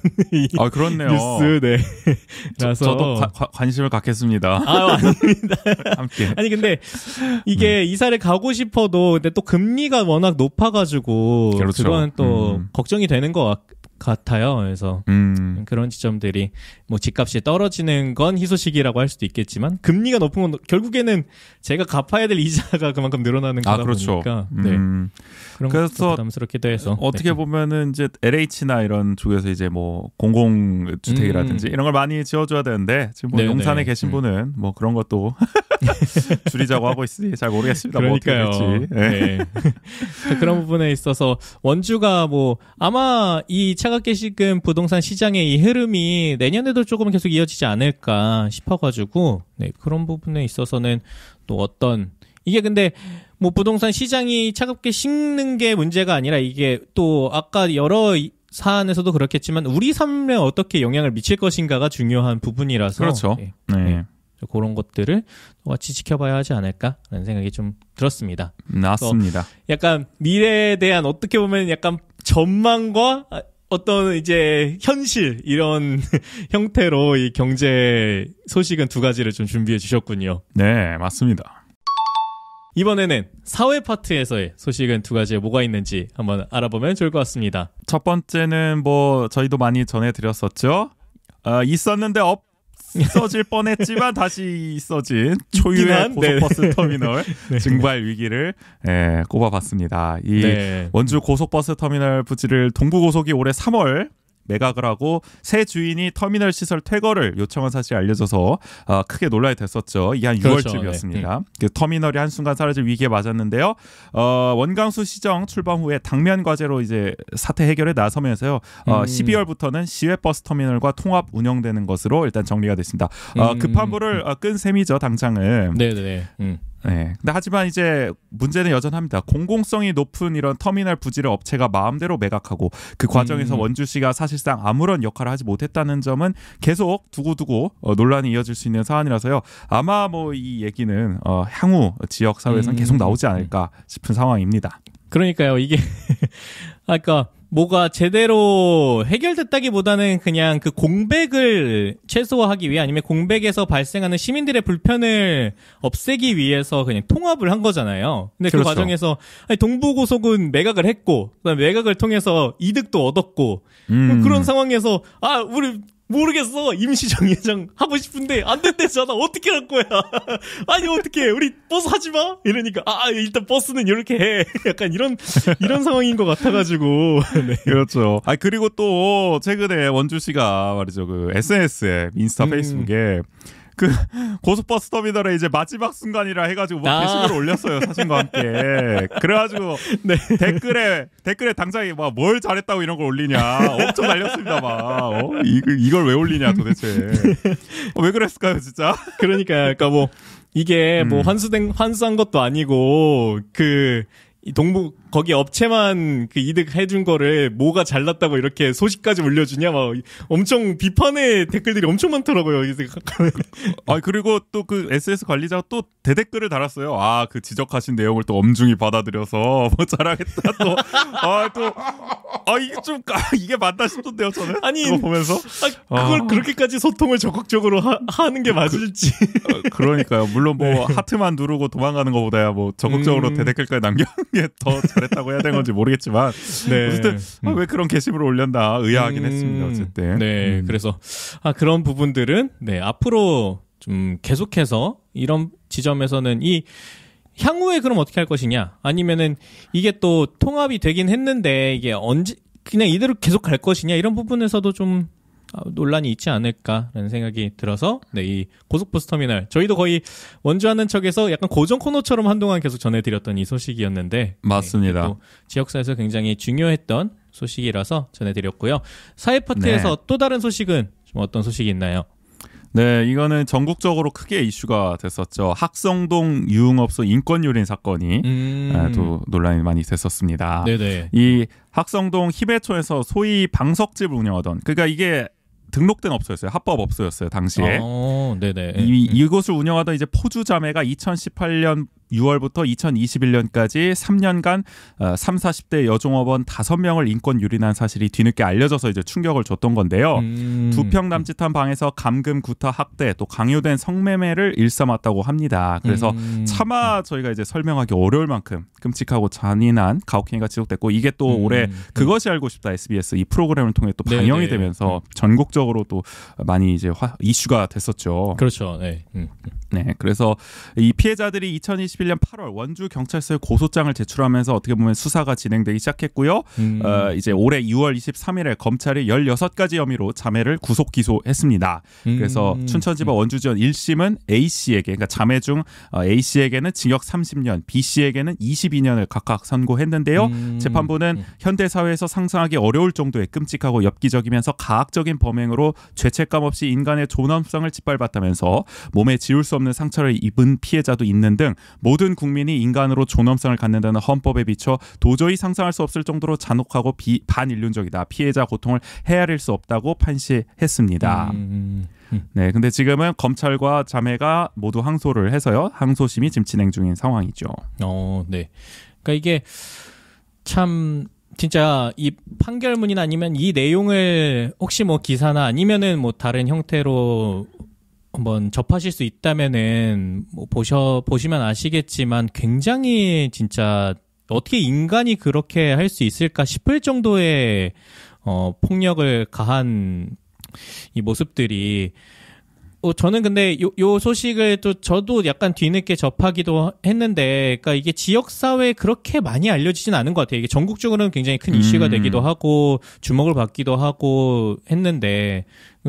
그렇네요. 뉴스. 네. 그래서 저도 관심을 갖겠습니다. 아닙니다. 함께. 아니 근데 이게 이사를 가고 싶어도 근데 또 금리가 워낙 높아가지고 그렇죠. 그건 또 걱정이 되는 것 같아요. 그래서 그런 지점들이 뭐 집값이 떨어지는 건 희소식이라고 할 수도 있겠지만 금리가 높은 건 결국에는 제가 갚아야 될 이자가 그만큼 늘어나는 거다 그렇죠. 보니까 그런 그래서 부담스럽기도 해서 어떻게 보면은 이제 LH나 이런 쪽에서 이제 뭐 공공주택이라든지 이런 걸 많이 지어줘야 되는데 지금 뭐 용산에 계신 분은 뭐 그런 것도 줄이자고 하고 있으니 잘 모르겠습니다. 그러니까요. 뭐 어떻게 될지. 그런 부분에 있어서 원주가 뭐 아마 이 차갑게 식은 부동산 시장의 이 흐름이 내년에도 조금 계속 이어지지 않을까 싶어가지고 그런 부분에 있어서는 또 어떤 이게 근데 뭐 부동산 시장이 차갑게 식는 게 문제가 아니라 이게 또 아까 여러 사안에서도 그렇겠지만 우리 삶에 어떻게 영향을 미칠 것인가가 중요한 부분이라서 그렇죠. 그런 것들을 같이 지켜봐야 하지 않을까라는 생각이 좀 들었습니다. 맞습니다. 약간 미래에 대한 어떻게 보면 약간 전망과 어떤 이제 현실 이런 형태로 이 경제 소식은 두 가지를 좀 준비해 주셨군요. 네, 맞습니다. 이번에는 사회 파트에서의 소식은 두 가지에 뭐가 있는지 한번 알아보면 좋을 것 같습니다. 첫 번째는 뭐 저희도 많이 전해드렸었죠. 있었는데 없어질 뻔했지만 다시 있어진 초유의 고속버스 터미널 네. 증발 위기를 꼽아봤습니다. 이 네. 원주 고속버스 터미널 부지를 동부고속이 올해 3월 매각을 하고 새 주인이 터미널 시설 퇴거를 요청한 사실이 알려져서 크게 논란이 됐었죠. 이게 한 6월쯤이었습니다. 그렇죠. 네. 그 터미널이 한순간 사라질 위기에 맞았는데요. 원광수 시정 출범 후에 당면 과제로 이제 사태 해결에 나서면서요. 12월부터는 시외버스 터미널과 통합 운영되는 것으로 일단 정리가 됐습니다. 급한 불을 끈 셈이죠. 당장은. 네네. 네. 근데 하지만 이제 문제는 여전합니다. 공공성이 높은 이런 터미널 부지를 업체가 마음대로 매각하고 그 과정에서 원주시가 사실상 아무런 역할을 하지 못했다는 점은 계속 두고두고 논란이 이어질 수 있는 사안이라서요. 아마 뭐 이 얘기는 향후 지역 사회에서는 계속 나오지 않을까 싶은 상황입니다. 그러니까요. 이게 아까 뭐가 제대로 해결됐다기보다는 그냥 그 공백을 최소화하기 위해 아니면 공백에서 발생하는 시민들의 불편을 없애기 위해서 그냥 통합을 한 거잖아요. 근데 그렇죠. 그 과정에서 동부고속은 매각을 했고 그다음에 매각을 통해서 이득도 얻었고 그런 상황에서 우리 모르겠어. 임시 정류장 하고 싶은데 안 된대잖아. 어떻게 할 거야? 아니 어떻게? 우리 버스 하지 마. 이러니까 일단 버스는 이렇게 해. 약간 이런 상황인 것 같아가지고. 네. 그렇죠. 그리고 또 최근에 원주시가 말이죠 그 SNS에 인스타 페이스북에 그 고속버스 터미널에 이제 마지막 순간이라 해가지고 뭐 게시글을 올렸어요. 사진과 함께. 그래가지고 네. 댓글에 당장에 막 뭘 잘했다고 이런 걸 올리냐 엄청 날렸습니다. 막 이걸 왜 올리냐 도대체. 왜 그랬을까요 진짜? 그러니까 뭐 이게 뭐 환수한 것도 아니고 이 거기 업체만 그 이득 해준 거를 뭐가 잘났다고 이렇게 소식까지 올려주냐 막 엄청 비판의 댓글들이 엄청 많더라고요. 그리고 또 그 SS 관리자가 또 대댓글을 달았어요. 그 지적하신 내용을 또 엄중히 받아들여서 뭐 잘하겠다 이게 맞다 싶던데요 저는. 아니 그거 보면서 그걸 그렇게까지 소통을 적극적으로 하는 게 맞을지. 그러니까요. 물론 뭐 네. 하트만 누르고 도망가는 것보다야 뭐 적극적으로 대댓글까지 남기는 게 더 잘했다고 해야 되는 건지 모르겠지만 네. 어쨌든 왜 그런 게시물을 올렸나 의아하긴 했습니다. 어쨌든. 네, 그래서 그런 부분들은 네 앞으로 좀 계속해서 이런 지점에서는 향후에 그럼 어떻게 할 것이냐 아니면은 이게 또 통합이 되긴 했는데 이게 언제 그냥 이대로 계속 갈 것이냐 이런 부분에서도 좀 논란이 있지 않을까라는 생각이 들어서 이 고속버스 터미널 저희도 거의 원주하는 척에서 약간 고정 코너처럼 한동안 계속 전해드렸던 이 소식이었는데 맞습니다. 또 지역사에서 굉장히 중요했던 소식이라서 전해드렸고요. 사회 파트에서 네. 또 다른 소식은 좀 어떤 소식이 있나요? 네, 이거는 전국적으로 크게 이슈가 됐었죠. 학성동 유흥업소 인권유린 사건이 또 논란이 많이 됐었습니다. 네네. 이 학성동 희배초에서 소위 방석집을 운영하던 그러니까 이게 등록된 업소였어요. 합법 업소였어요. 당시에. 네네. 이곳을 운영하던 이제 포주 자매가 2018년 6월부터 2021년까지 3년간 3, 40대 여종업원 5명을 인권 유린한 사실이 뒤늦게 알려져서 이제 충격을 줬던 건데요. 2평 남짓한 방에서 감금, 구타, 학대, 또 강요된 성매매를 일삼았다고 합니다. 그래서 차마 저희가 이제 설명하기 어려울 만큼 끔찍하고 잔인한 가혹행위가 지속됐고 이게 또 올해 그것이 알고 싶다 SBS 이 프로그램을 통해 또 방영이 되면서 전국적으로 또 많이 이제 이슈가 됐었죠. 그렇죠. 네. 네, 그래서 이 피해자들이 2021년 8월 원주 경찰서에 고소장을 제출하면서 어떻게 보면 수사가 진행되기 시작했고요. 이제 올해 6월 23일에 검찰이 16가지 혐의로 자매를 구속 기소했습니다. 그래서 춘천지법 원주지원 1심은 A씨에게 그러니까 자매 중 A씨에게는 징역 30년, B씨에게는 22년을 각각 선고했는데요. 재판부는 현대사회에서 상상하기 어려울 정도의 끔찍하고 엽기적이면서 가학적인 범행으로 죄책감 없이 인간의 존엄성을 짓밟았다면서 몸에 지울 수 없는 상처를 입은 피해자도 있는 등 모든 국민이 인간으로 존엄성을 갖는다는 헌법에 비춰 도저히 상상할 수 없을 정도로 잔혹하고 반인륜적이다. 피해자 고통을 헤아릴 수 없다고 판시했습니다. 네, 근데 지금은 검찰과 자매가 모두 항소를 해서요. 항소심이 지금 진행 중인 상황이죠. 네. 그러니까 이게 참 진짜 이 판결문이나 아니면 이 내용을 혹시 뭐 기사나 아니면은 뭐 다른 형태로 한번 접하실 수 있다면은 뭐 보시면 아시겠지만 굉장히 진짜 어떻게 인간이 그렇게 할 수 있을까 싶을 정도의 폭력을 가한 이 모습들이 저는 근데 요 소식을 또 저도 약간 뒤늦게 접하기도 했는데, 그러니까 이게 지역사회에 그렇게 많이 알려지진 않은 것 같아요. 이게 전국적으로는 굉장히 큰 이슈가 되기도 하고, 주목을 받기도 하고 했는데,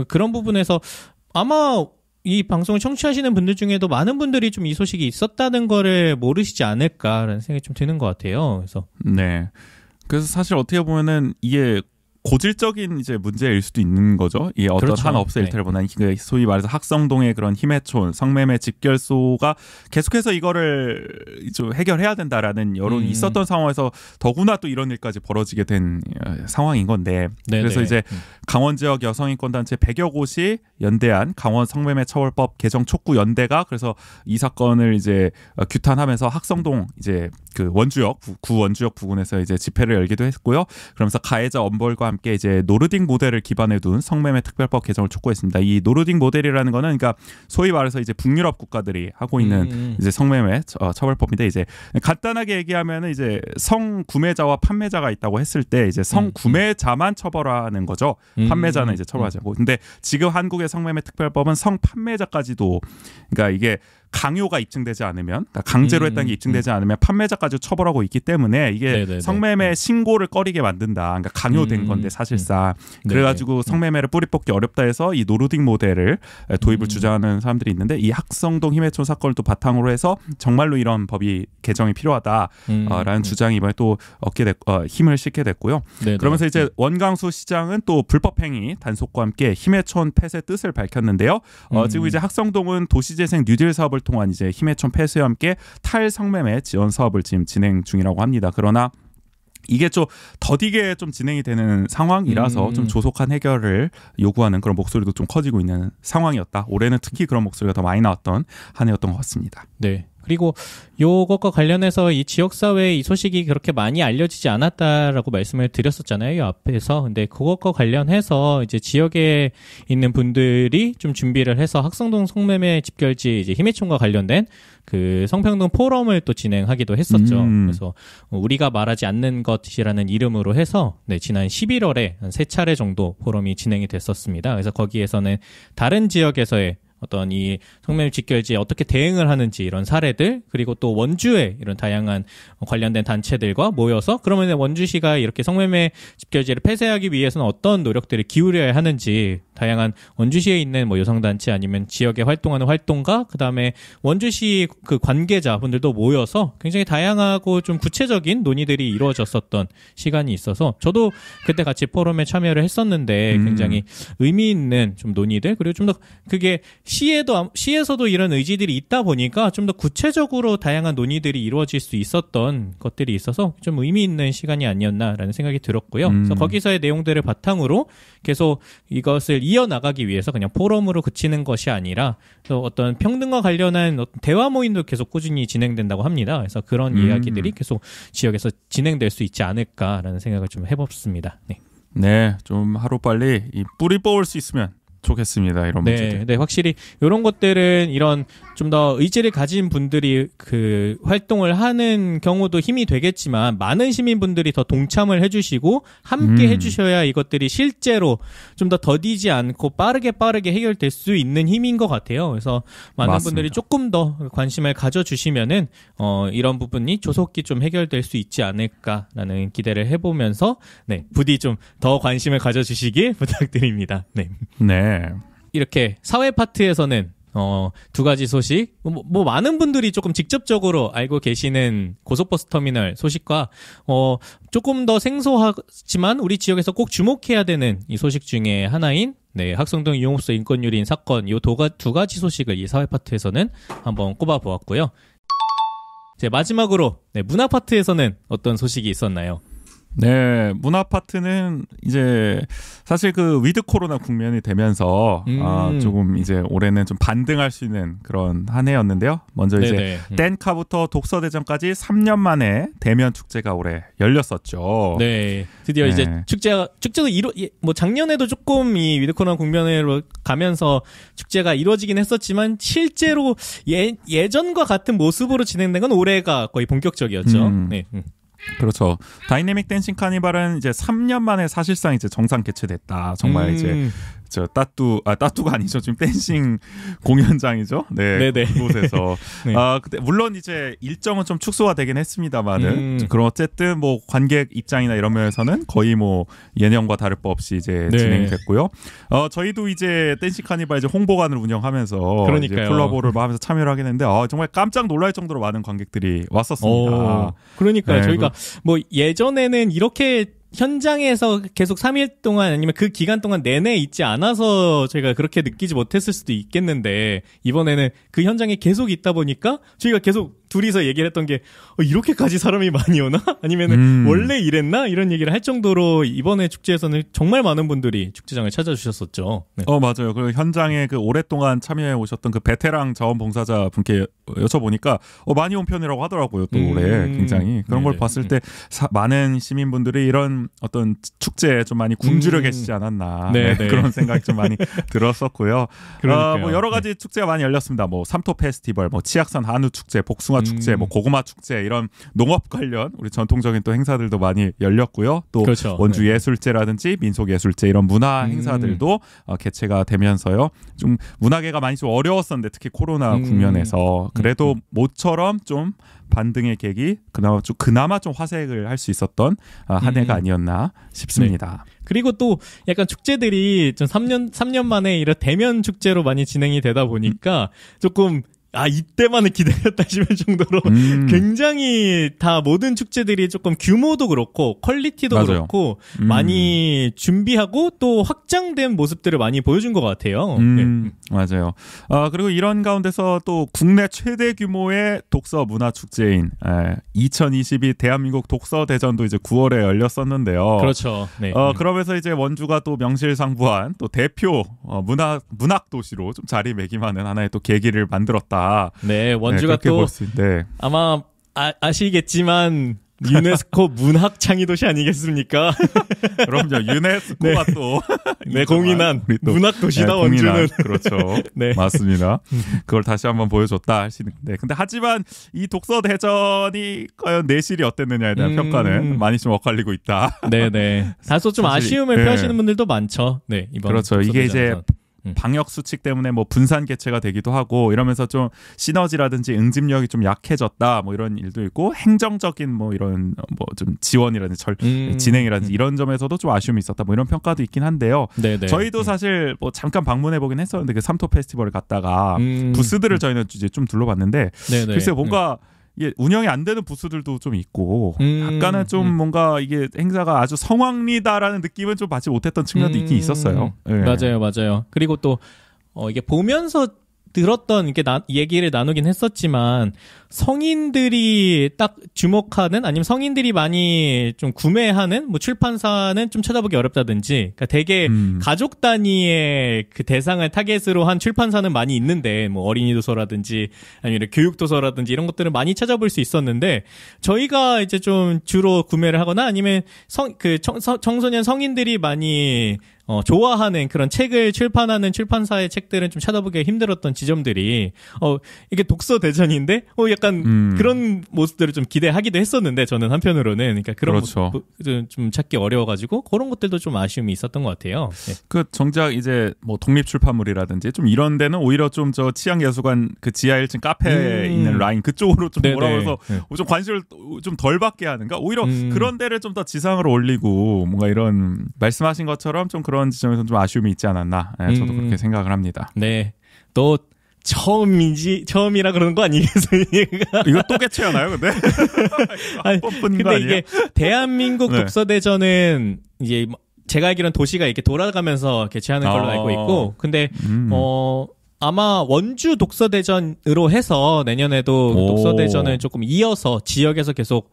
그런 부분에서 아마 이 방송을 청취하시는 분들 중에도 많은 분들이 좀 이 소식이 있었다는 거를 모르시지 않을까라는 생각이 좀 드는 것 같아요. 그래서. 네. 그래서 사실 어떻게 보면은 이게 고질적인 이제 문제일 수도 있는 거죠. 이 어떤 그렇죠. 한 업소 일탈보다는 소위 말해서 학성동의 그런 힘해촌, 성매매 집결소가 계속해서 이거를 좀 해결해야 된다라는 여론이 있었던 상황에서 더구나 또 이런 일까지 벌어지게 된 상황인 건데. 네네. 그래서 이제 강원 지역 여성인권단체 100여 곳이 연대한 강원 성매매 처벌법 개정 촉구 연대가 그래서 이 사건을 이제 규탄하면서 학성동 이제 그 원주역 구 원주역 부근에서 이제 집회를 열기도 했고요. 그러면서 가해자 엄벌과 함께 이제 노르딕 모델을 기반에 둔 성매매 특별법 개정을 촉구했습니다. 이 노르딕 모델이라는 거는 그러니까 소위 말해서 이제 북유럽 국가들이 하고 있는 이제 성매매 처벌법인데 이제 간단하게 얘기하면은 이제 성 구매자와 판매자가 있다고 했을 때 이제 성 구매자만 처벌하는 거죠. 판매자는 이제 처벌하지 않고. 근데 지금 한국의 성매매 특별법은 성 판매자까지도 그러니까 이게 강요가 입증되지 않으면 그러니까 강제로 했다는 게 입증되지 않으면 판매자까지 처벌하고 있기 때문에 이게 네네네. 성매매 신고를 꺼리게 만든다. 그러니까 강요된 건데 사실상 그래가지고 성매매를 뿌리 뽑기 어렵다 해서 이 노르딕 모델을 도입을 주장하는 사람들이 있는데 이 학성동 힘해촌 사건을 또 바탕으로 해서 정말로 이런 법이 개정이 필요하다라는 주장이 이번에 또 힘을 싣게 됐고요. 네네. 그러면서 이제 원광수 시장은 또 불법행위 단속과 함께 힘해촌 폐쇄 뜻을 밝혔는데요. 지금 이제 학성동은 도시재생 뉴딜 사업을 통한 이제 힘해촌 폐쇄와 함께 탈성매매 지원 사업을 지금 진행 중이라고 합니다. 그러나 이게 좀 더디게 좀 진행이 되는 상황이라서 좀 조속한 해결을 요구하는 그런 목소리도 좀 커지고 있는 상황이었다. 올해는 특히 그런 목소리가 더 많이 나왔던 한 해였던 것 같습니다. 네. 그리고 요것과 관련해서 이 지역사회에 이 소식이 그렇게 많이 알려지지 않았다라고 말씀을 드렸었잖아요. 이 앞에서. 근데 그것과 관련해서 이제 지역에 있는 분들이 좀 준비를 해서 학성동 성매매 집결지 이제 힘해촌과 관련된 그 성평등 포럼을 또 진행하기도 했었죠. 그래서 우리가 말하지 않는 것이라는 이름으로 해서 네, 지난 11월에 한 3차례 정도 포럼이 진행이 됐었습니다. 그래서 거기에서는 다른 지역에서의 어떤 이 성매매 집결지에 어떻게 대응을 하는지 이런 사례들 그리고 또 원주의 이런 다양한 관련된 단체들과 모여서 그러면 원주시가 이렇게 성매매 집결지를 폐쇄하기 위해서는 어떤 노력들을 기울여야 하는지 다양한 원주시에 있는 뭐 여성단체 아니면 지역에 활동하는 활동가 그다음에 원주시 그 관계자분들도 모여서 굉장히 다양하고 좀 구체적인 논의들이 이루어졌었던 시간이 있어서 저도 그때 같이 포럼에 참여를 했었는데 굉장히 의미 있는 좀 논의들 그리고 좀 더 그게 시에서도 이런 의지들이 있다 보니까 좀 더 구체적으로 다양한 논의들이 이루어질 수 있었던 것들이 있어서 좀 의미 있는 시간이 아니었나라는 생각이 들었고요. 그래서 거기서의 내용들을 바탕으로 계속 이것을 이어나가기 위해서 그냥 포럼으로 그치는 것이 아니라 어떤 평등과 관련한 어떤 대화 모임도 계속 꾸준히 진행된다고 합니다. 그래서 그런 이야기들이 계속 지역에서 진행될 수 있지 않을까라는 생각을 좀 해봤습니다. 네. 네, 좀 하루빨리 이 뿌리 뽑을 수 있으면 좋겠습니다. 이런 문제들. 네, 확실히 이런 것들은 이런 좀 더 의지를 가진 분들이 그 활동을 하는 경우도 힘이 되겠지만 많은 시민분들이 더 동참을 해주시고 함께 해주셔야 이것들이 실제로 좀 더 더디지 않고 빠르게 해결될 수 있는 힘인 것 같아요. 그래서 많은 맞습니다. 분들이 조금 더 관심을 가져주시면은 이런 부분이 조속히 좀 해결될 수 있지 않을까라는 기대를 해보면서 네, 부디 좀 더 관심을 가져주시길 부탁드립니다. 네. 네. 이렇게 사회 파트에서는 두 가지 소식, 뭐 많은 분들이 조금 직접적으로 알고 계시는 고속버스 터미널 소식과 조금 더 생소하지만 우리 지역에서 꼭 주목해야 되는 이 소식 중에 하나인 네, 학성동 유흥업소 인권유린 사건 이 두 가지 소식을 이 사회 파트에서는 한번 꼽아보았고요. 이제 마지막으로 네, 문화 파트에서는 어떤 소식이 있었나요? 네, 문화 파트는 이제 사실 그 위드 코로나 국면이 되면서 조금 이제 올해는 좀 반등할 수 있는 그런 한 해였는데요. 먼저 이제 댄카부터 독서대전까지 3년 만에 대면 축제가 올해 열렸었죠. 네, 드디어 이제 축제도 뭐 작년에도 조금 이 위드 코로나 국면으로 가면서 축제가 이루어지긴 했었지만 실제로 예전과 같은 모습으로 진행된 건 올해가 거의 본격적이었죠. 네. 그렇죠. 다이내믹 댄싱 카니발은 이제 3년 만에 사실상 이제 정상 개최됐다. 정말 이제 따뚜가 아니죠. 지금 댄싱 공연장이죠. 네. 네네. 그곳에서. 네. 근데 물론 이제 일정은 좀 축소가 되긴 했습니다만은, 그럼 어쨌든 뭐 관객 입장이나 이런 면에서는 거의 뭐 예년과 다를 바 없이 이제 네. 진행이 됐고요. 저희도 이제 댄싱 카니발 이제 홍보관을 운영하면서 그러니까요. 이제 콜라보를 하면서 참여를 하게 됐는데, 정말 깜짝 놀랄 정도로 많은 관객들이 왔었습니다. 그러니까요. 네, 저희가 뭐 예전에는 이렇게 현장에서 계속 3일 동안 아니면 그 기간 동안 내내 있지 않아서 저희가 그렇게 느끼지 못했을 수도 있겠는데 이번에는 그 현장에 계속 있다 보니까 저희가 계속 둘이서 얘기를 했던 게 이렇게까지 사람이 많이 오나? 아니면은 원래 이랬나? 이런 얘기를 할 정도로 이번에 축제에서는 정말 많은 분들이 축제장을 찾아주셨었죠. 네. 맞아요. 그 현장에 그 오랫동안 참여해 오셨던 그 베테랑 자원봉사자 분께 여쭤보니까 많이 온 편이라고 하더라고요. 또 올해 굉장히 그런 걸 봤을 때 많은 시민분들이 이런 어떤 축제에 좀 많이 굶주려 계시지 않았나 그런 생각이 좀 많이 들었었고요. 뭐 여러 가지 축제가 많이 열렸습니다. 뭐 삼토 페스티벌, 뭐 치악산 한우 축제, 복숭아 축제, 뭐 고구마 축제 이런 농업 관련 우리 전통적인 또 행사들도 많이 열렸고요. 또 그렇죠. 원주 예술제라든지 민속 예술제 이런 문화 행사들도 개최가 되면서요. 좀 문화계가 많이 좀 어려웠었는데 특히 코로나 국면에서 그래도 모처럼 좀 반등의 계기 그나마 좀 화색을 할 수 있었던 한 해가 아니었나 싶습니다. 네. 그리고 또 약간 축제들이 좀 3년 만에 이런 대면 축제로 많이 진행이 되다 보니까 조금 이때만을 기다렸다 싶을 정도로 굉장히 다 모든 축제들이 조금 규모도 그렇고 퀄리티도 맞아요. 그렇고 많이 준비하고 또 확장된 모습들을 많이 보여준 것 같아요. 네. 맞아요. 그리고 이런 가운데서 또 국내 최대 규모의 독서 문화 축제인 2022 대한민국 독서 대전도 이제 9월에 열렸었는데요. 그렇죠. 네. 그러면서 이제 원주가 또 명실상부한 또 대표 문학 도시로 좀 자리매김하는 하나의 또 계기를 만들었다. 네, 원주가 또 아마 아시겠지만 유네스코 문학 창의 도시 아니겠습니까? 그럼요. 유네스코가 또 공인한 문학 도시다 원주는. 그렇죠. 네. 맞습니다. 그걸 다시 한번 보여줬다 하시는데 근데 하지만 이 독서 대전이 과연 내실이 어땠느냐에 대한 평가는 많이 좀 엇갈리고 있다. 네네. 다소 좀 아쉬움을 표하시는 분들도 많죠. 네, 이번 그렇죠. 이게 이제 방역 수칙 때문에 뭐 분산 개최가 되기도 하고 이러면서 좀 시너지라든지 응집력이 좀 약해졌다 뭐 이런 일도 있고 행정적인 뭐 이런 뭐 좀 지원이라든지 진행이라든지 이런 점에서도 좀 아쉬움이 있었다 뭐 이런 평가도 있긴 한데요. 네네. 저희도 사실 뭐 잠깐 방문해 보긴 했었는데 그 삼토 페스티벌을 갔다가 부스들을 저희는 이제 좀 둘러봤는데 글쎄 뭔가 이게 운영이 안 되는 부스들도 좀 있고 약간은 좀 뭔가 이게 행사가 아주 성황리다라는 느낌은 좀 받지 못했던 측면도 있긴 있었어요. 네. 맞아요. 그리고 또 이게 보면서 들었던 이렇게 얘기를 나누긴 했었지만 성인들이 딱 주목하는 아니면 성인들이 많이 좀 구매하는 뭐 출판사는 좀 찾아보기 어렵다든지 그러니까 되게 가족 단위의 그 대상을 타겟으로 한 출판사는 많이 있는데 뭐 어린이 도서라든지 아니면 교육 도서라든지 이런 것들은 많이 찾아볼 수 있었는데 저희가 이제 좀 주로 구매를 하거나 아니면 청소년 성인들이 많이 좋아하는 그런 책을 출판하는 출판사의 책들은 좀 찾아보기가 힘들었던 지점들이 이게 독서 대전인데 약간 그런 모습들을 좀 기대하기도 했었는데 저는 한편으로는 그러니까 그런 그렇죠. 모습 좀 찾기 어려워가지고 그런 것들도 좀 아쉬움이 있었던 것 같아요. 네. 그 정작 이제 뭐 독립 출판물이라든지 좀 이런 데는 오히려 좀 저 치앙예술관 그 지하 1층 카페에 있는 라인 그쪽으로 좀 몰아서 좀 관심을 좀 덜 받게 하는가 오히려 그런 데를 좀 더 지상으로 올리고 뭔가 이런 말씀하신 것처럼 좀 그런 지점에서는 좀 아쉬움이 있지 않았나 저도 그렇게 생각을 합니다. 네, 또 처음이라 그러는 거 아니겠습니까? 이거 또 개최하나요, 근데? 근데 이게 대한민국 독서대전은 이제 제가 알기로는 도시가 이렇게 돌아가면서 개최하는 걸로 알고 있고, 근데 아마 원주 독서대전으로 해서 내년에도 독서대전을 조금 이어서 지역에서 계속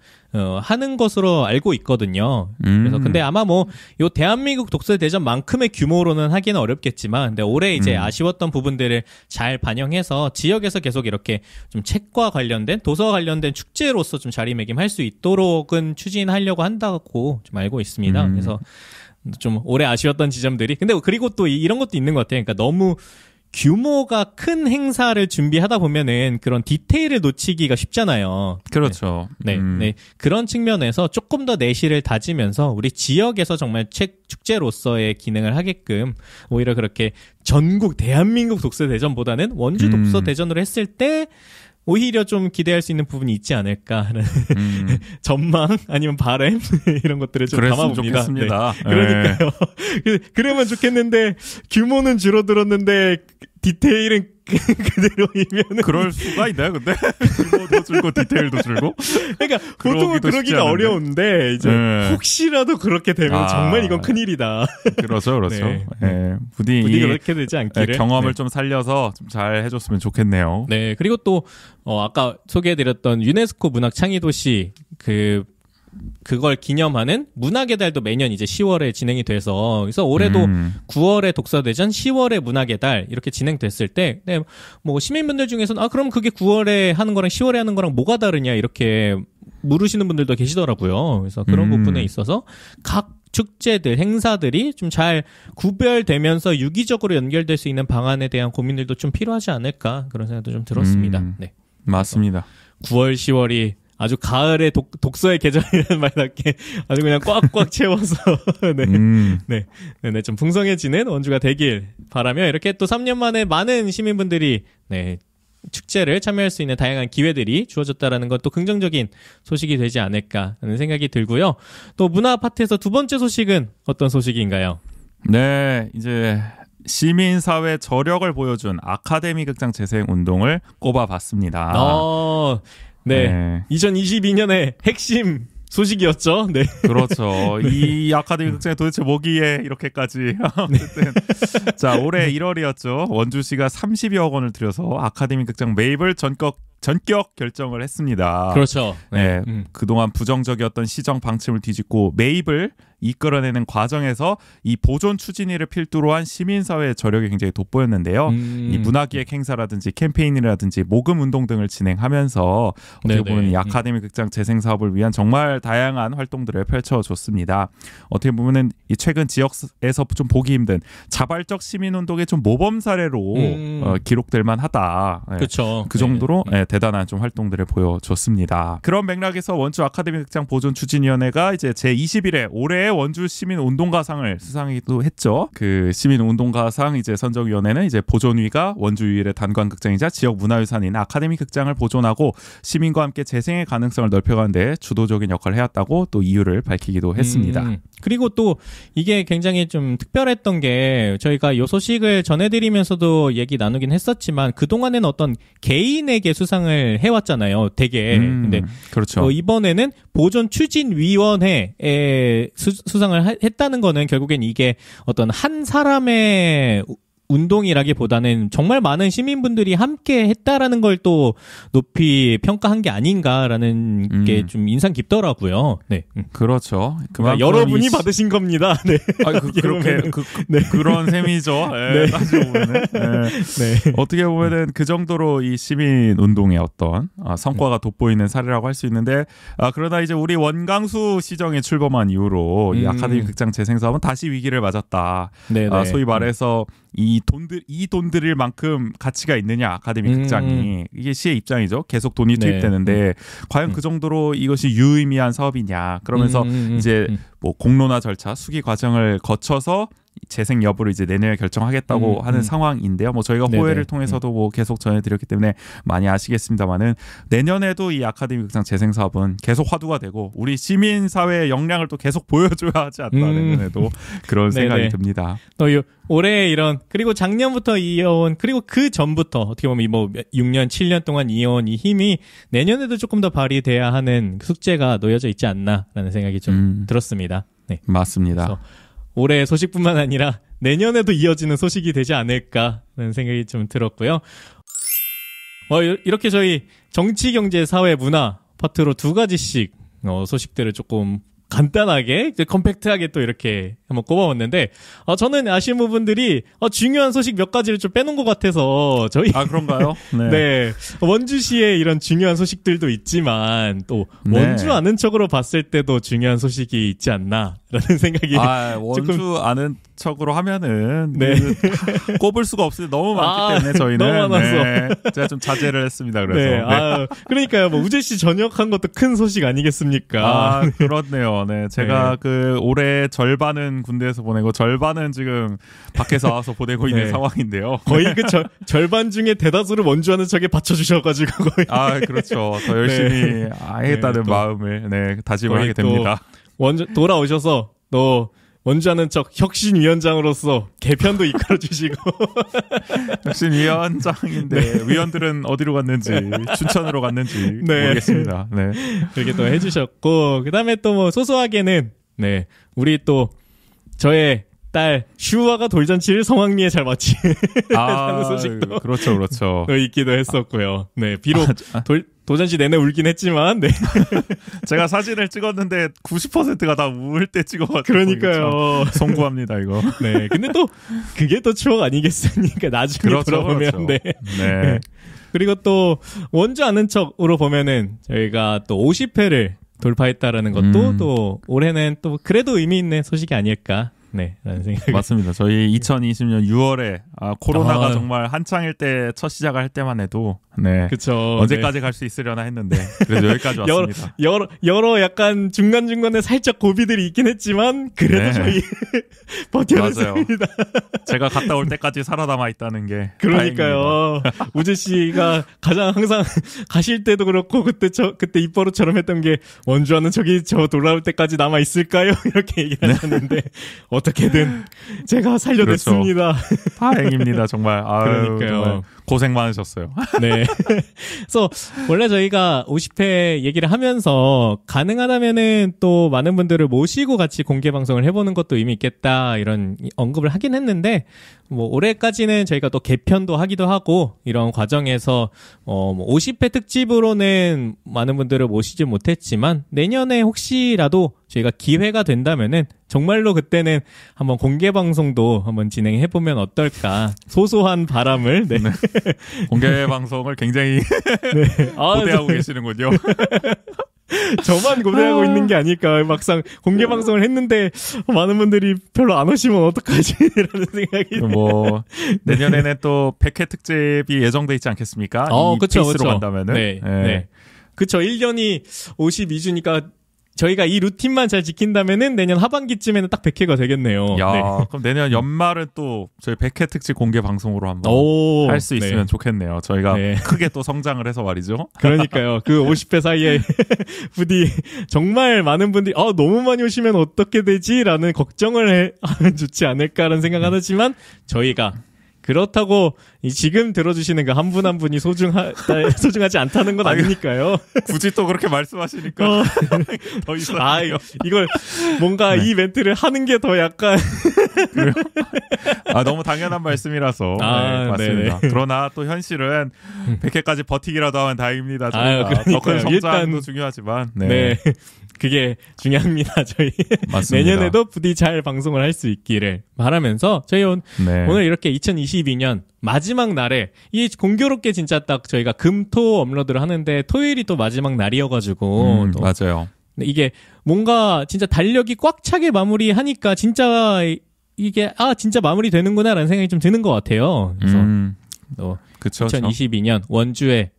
하는 것으로 알고 있거든요. 그래서 근데 아마 뭐 요 대한민국 독서대전만큼의 규모로는 하기는 어렵겠지만 근데 올해 이제 아쉬웠던 부분들을 잘 반영해서 지역에서 계속 이렇게 좀 책과 관련된 도서와 관련된 축제로서 좀 자리매김할 수 있도록은 추진하려고 한다고 좀 알고 있습니다. 그래서 좀 올해 아쉬웠던 지점들이 근데 그리고 또 이런 것도 있는 것 같아요. 그러니까 너무 규모가 큰 행사를 준비하다 보면은 그런 디테일을 놓치기가 쉽잖아요. 그렇죠. 네. 네. 그런 측면에서 조금 더 내실을 다지면서 우리 지역에서 정말 축제로서의 기능을 하게끔 오히려 그렇게 전국 대한민국 독서대전보다는 원주 독서대전으로 했을 때 오히려 좀 기대할 수 있는 부분이 있지 않을까라는 전망 아니면 바람 이런 것들을 좀 담아봅니다. 좋겠습니다. 네. 그러니까요. 그러면 좋겠는데 규모는 줄어들었는데 디테일은 그대로이면 그럴 수가 있나요? 근데 규모도 줄고 디테일도 줄고. 그러니까 보통은 그러기가 어려운데 이제 혹시라도 그렇게 되면 정말 이건 큰일이다. 그렇죠. 네. 네. 부디 그렇게 되지 않기를 경험을 좀 살려서 좀 잘 해줬으면 좋겠네요. 네. 그리고 또 아까 소개해드렸던 유네스코 문학 창의도시 그걸 기념하는 문학의 달도 매년 이제 10월에 진행이 돼서 그래서 올해도 9월에 독서대전, 10월에 문학의 달 이렇게 진행됐을 때, 네, 뭐 시민분들 중에서는 그럼 그게 9월에 하는 거랑 10월에 하는 거랑 뭐가 다르냐 이렇게 물으시는 분들도 계시더라고요. 그래서 그런 부분에 있어서 각 축제들, 행사들이 좀 잘 구별되면서 유기적으로 연결될 수 있는 방안에 대한 고민들도 좀 필요하지 않을까 그런 생각도 좀 들었습니다. 네, 맞습니다. 9월, 10월이 아주 가을의 독서의 계절이라는 말답게 아주 그냥 꽉꽉 채워서 네, 좀 풍성해지는 원주가 되길 바라며 이렇게 또 3년 만에 많은 시민분들이 축제를 참여할 수 있는 다양한 기회들이 주어졌다라는 건 또 긍정적인 소식이 되지 않을까 하는 생각이 들고요. 또 문화 파트에서 두 번째 소식은 어떤 소식인가요? 네, 이제 시민사회 저력을 보여준 아카데미 극장 재생 운동을 꼽아봤습니다. 네. 2022년의 핵심 소식이었죠. 네. 그렇죠. 이 아카데미 극장에 도대체 뭐기에 이렇게까지. 어쨌든 자, 올해 1월이었죠. 원주시가 30여 억 원을 들여서 아카데미 극장 매입을 전격 결정을 했습니다. 그렇죠. 네. 그동안 부정적이었던 시정 방침을 뒤집고 매입을 이끌어내는 과정에서 이 보존 추진위를 필두로 한 시민사회의 저력이 굉장히 돋보였는데요. 이 문화기획 행사라든지 캠페인이라든지 모금 운동 등을 진행하면서 어떻게 보면 이 아카데미 극장 재생 사업을 위한 정말 다양한 활동들을 펼쳐줬습니다. 어떻게 보면은 이 최근 지역에서 좀 보기 힘든 자발적 시민운동의 좀 모범 사례로 기록될 만하다. 그렇죠. 그 정도로 대단한 좀 활동들을 보여줬습니다. 그런 맥락에서 원주 아카데미 극장 보존 추진위원회가 이제 제21회 올해의 원주 시민운동가상을 수상하기도 했죠. 그 시민운동가상 이제 선정위원회는 이제 보존위가 원주 유일의 단관극장이자 지역 문화유산인 아카데미 극장을 보존하고 시민과 함께 재생의 가능성을 넓혀가는데 주도적인 역할을 해왔다고 또 이유를 밝히기도 했습니다. 그리고 또 이게 굉장히 좀 특별했던 게 저희가 이 소식을 전해드리면서도 얘기 나누긴 했었지만 그동안에는 어떤 개인에게 수상을 해왔잖아요. 되게. 근데 그렇죠. 이번에는 보존 추진위원회에 수상을 했다는 거는 결국엔 이게 어떤 한 사람의 운동이라기보다는 정말 많은 시민분들이 함께 했다라는 걸 또 높이 평가한 게 아닌가라는 게 좀 인상 깊더라고요. 네. 그렇죠. 그러니까 여러분이 받으신 겁니다. 네. 그렇게 그런 셈이죠. 네. 따지고 보면은. 네. 어떻게 보면은 그 정도로 이 시민 운동의 어떤 성과가 돋보이는 사례라고 할 수 있는데 그러나 이제 우리 원광수 시정에 출범한 이후로 이 아카데미 극장 재생 사업은 다시 위기를 맞았다. 소위 말해서 이 돈들일 만큼 가치가 있느냐 아카데미 극장이 이게 시의 입장이죠. 계속 돈이 투입되는데 과연 그 정도로 이것이 유의미한 사업이냐 그러면서 이제 뭐 공론화 절차 수기 과정을 거쳐서 재생 여부를 이제 내년에 결정하겠다고 하는 상황인데요. 뭐 저희가 호회를 통해서도 뭐 계속 전해드렸기 때문에 많이 아시겠습니다만은 내년에도 이 아카데미 극장 재생 사업은 계속 화두가 되고 우리 시민 사회의 역량을 또 계속 보여줘야 하지 않나 내년에도 그런 생각이 듭니다. 올해 이런 그리고 작년부터 이어온 그리고 그 전부터 어떻게 보면 뭐 6년 7년 동안 이어온 이 힘이 내년에도 조금 더 발휘돼야 하는 숙제가 놓여져 있지 않나라는 생각이 좀 들었습니다. 네. 맞습니다. 올해의 소식뿐만 아니라 내년에도 이어지는 소식이 되지 않을까라는 생각이 좀 들었고요. 이렇게 저희 정치, 경제, 사회, 문화 파트로 두 가지씩 소식들을 조금 간단하게 컴팩트하게 또 이렇게 한번 꼽아봤는데 저는 아쉬운 부분들이 중요한 소식 몇 가지를 좀 빼놓은 것 같아서 저희 그런가요? 네. 네. 원주시의 이런 중요한 소식들도 있지만 또 원주 아는 척으로 봤을 때도 중요한 소식이 있지 않나라는 생각이 원주 아는 척으로 하면은 네. 꼽을 수가 없어요. 너무 많기 때문에 저희는 너무 많아서. 네, 제가 좀 자제를 했습니다. 그래서 네. 아, 그러니까요. 뭐 우재 씨 전역한 것도 큰 소식 아니겠습니까? 아, 그렇네요. 네. 제가 네. 그 올해 절반은 군대에서 보내고 절반은 지금 밖에서 와서 보내고 있는 네. 상황인데요. 거의 그 절반 중에 대다수를 원주하는 척에 받쳐주셔가지고 거의. 아, 그렇죠. 더 열심히 하겠다는 네, 또 마음을 네, 다짐을 거의 하게 됩니다. 돌아오셔서 너 원주하는 척 혁신위원장으로서 개편도 이끌어주시고. 혁신위원장인데 위원들은 어디로 갔는지 춘천으로 갔는지 네. 모르겠습니다. 네. 그렇게 또 해주셨고, 그 다음에 또 뭐 소소하게는, 네, 우리 또, 저의 딸, 슈아가 돌잔치를 성황리에 잘 마치는 소식도 그렇죠, 그렇죠. 또 있기도 했었고요. 네, 비록 도잔치 내내 울긴 했지만, 네. 제가 사진을 찍었는데 90%가 다 울 때 찍어가지고. 그러니까요. 송구합니다, 이거. 네, 근데 또, 그게 또 추억 아니겠습니까? 나중에 그렇죠, 돌아보면, 그렇죠. 네. 네. 그리고 또, 원주 아는 척으로 보면은, 저희가 또 50회를 돌파했다라는 것도 또, 올해는 또, 그래도 의미 있는 소식이 아닐까. 네, 라는 생각이. 맞습니다. 저희 2020년 6월에 코로나가 아. 정말 한창일 때 첫 시작을 할 때만 해도 네. 그쵸. 언제까지 갈 수 있으려나 했는데 그래도 여기까지 왔습니다. 여러 약간 중간중간에 살짝 고비들이 있긴 했지만, 그래도 네. 저희 버텨냈습니다. 제가 갔다 올 때까지 살아남아 있다는 게 그러니까요. 우재 씨가 가장 항상 가실 때도 그렇고, 그때 입버릇처럼 했던 게, 원주하는 저기 저 돌아올 때까지 남아 있을까요? 이렇게 얘기를 하셨는데, 어떻게든 제가 살려냈습니다. 다행입니다. 정말. 아유, 그러니까요. 정말 고생 많으셨어요. 네. 그래서 원래 저희가 50회 얘기를 하면서 가능하다면은 또 많은 분들을 모시고 같이 공개 방송을 해보는 것도 의미 있겠다 이런 언급을 하긴 했는데, 뭐 올해까지는 저희가 또 개편도 하기도 하고 이런 과정에서 뭐 50회 특집으로는 많은 분들을 모시지 못했지만, 내년에 혹시라도 저희가 기회가 된다면은 정말로 그때는 한번 공개 방송도 한번 진행해 보면 어떨까, 소소한 바람을. 네. 네. 공개 방송을 굉장히 고대하고 계시는군요. 저만 고대하고 있는 게 아닐까. 막상 공개 방송을 했는데 많은 분들이 별로 안 오시면 어떡하지? 라는 생각이. 뭐 내년에는 또 100회 특집이 예정돼 있지 않겠습니까? 이 그쵸, 페이스로 그쵸. 간다면은. 네. 네. 그쵸. 1년이 52주니까 저희가 이 루틴만 잘 지킨다면은 내년 하반기쯤에는 딱 100회가 되겠네요. 야, 네. 그럼 내년 연말은 또 저희 100회 특집 공개 방송으로 한번 할 수 있으면 네. 좋겠네요. 저희가 네. 크게 또 성장을 해서 말이죠. 그러니까요. 그 50회 사이에 부디 정말 많은 분들이 너무 많이 오시면 어떻게 되지? 라는 걱정을 하면 좋지 않을까라는 생각을 하지만, 저희가 그렇다고 지금 들어주시는 그 한 분 한 분이 소중하지 않다는 건 아니니까요. 굳이 또 그렇게 말씀하시니까 더 이상. 이걸 뭔가 이 멘트를 하는 게 더 약간 너무 당연한 말씀이라서. 네, 맞습니다. 그러나 또 현실은 100회까지 버티기라도 하면 다행입니다. 더 큰 성장도 일단 중요하지만. 네. 그게 중요합니다. 저희 맞습니다. 내년에도 부디 잘 방송을 할 수 있기를 바라면서, 저희 오늘 이렇게 2022년 마지막 날에 이 공교롭게 진짜 딱 저희가 금토 업로드를 하는데 토요일이 또 마지막 날이어가지고 또 맞아요. 이게 뭔가 진짜 달력이 꽉 차게 마무리하니까 진짜 이게 진짜 마무리되는구나라는 생각이 좀 드는 것 같아요. 그래서 또 그쵸, 2022년 원주에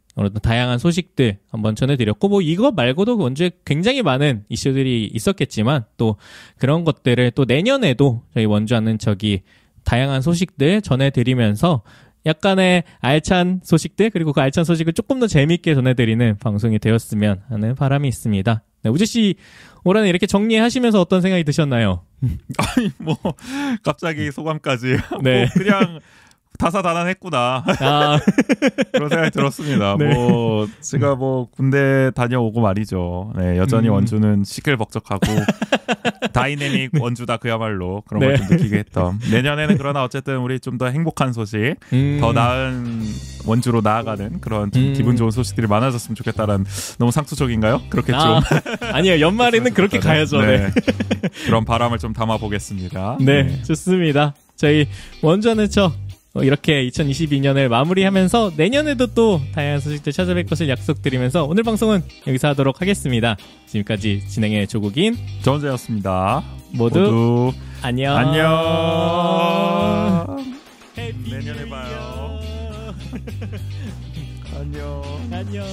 다양한 소식들 한번 전해드렸고, 뭐 이거 말고도 원주에 굉장히 많은 이슈들이 있었겠지만, 또 그런 것들을 또 내년에도 저희 원주 아는 척이 다양한 소식들 전해드리면서 약간의 알찬 소식들, 그리고 그 알찬 소식을 조금 더 재미있게 전해드리는 방송이 되었으면 하는 바람이 있습니다. 네, 우재씨 올해는 이렇게 정리하시면서 어떤 생각이 드셨나요? 아니 뭐 갑자기 소감까지. 네. 뭐 그냥 다사다난했구나. 그런 생각이 들었습니다. 네. 뭐 제가 뭐 군대 다녀오고 말이죠. 네, 여전히 원주는 시끌벅적하고 다이내믹 원주다 그야말로 그런 걸 좀 느끼게 했던. 내년에는 그러나 어쨌든 우리 좀 더 행복한 소식, 더 나은 원주로 나아가는 그런 좀 기분 좋은 소식들이 많아졌으면 좋겠다라는. 너무 상투적인가요? 그렇겠죠. 아니요, 연말에는 그렇게 가야죠. 네. 그런 바람을 좀 담아 보겠습니다. 네, 좋습니다. 저희 원주 아는 척 이렇게 2022년을 마무리하면서 내년에도 또 다양한 소식들 찾아뵐 것을 약속드리면서 오늘 방송은 여기서 하도록 하겠습니다. 지금까지 진행의 조국인 정재였습니다. 모두 안녕. 안녕. 해피 내년에 봐요. 안녕. 안녕.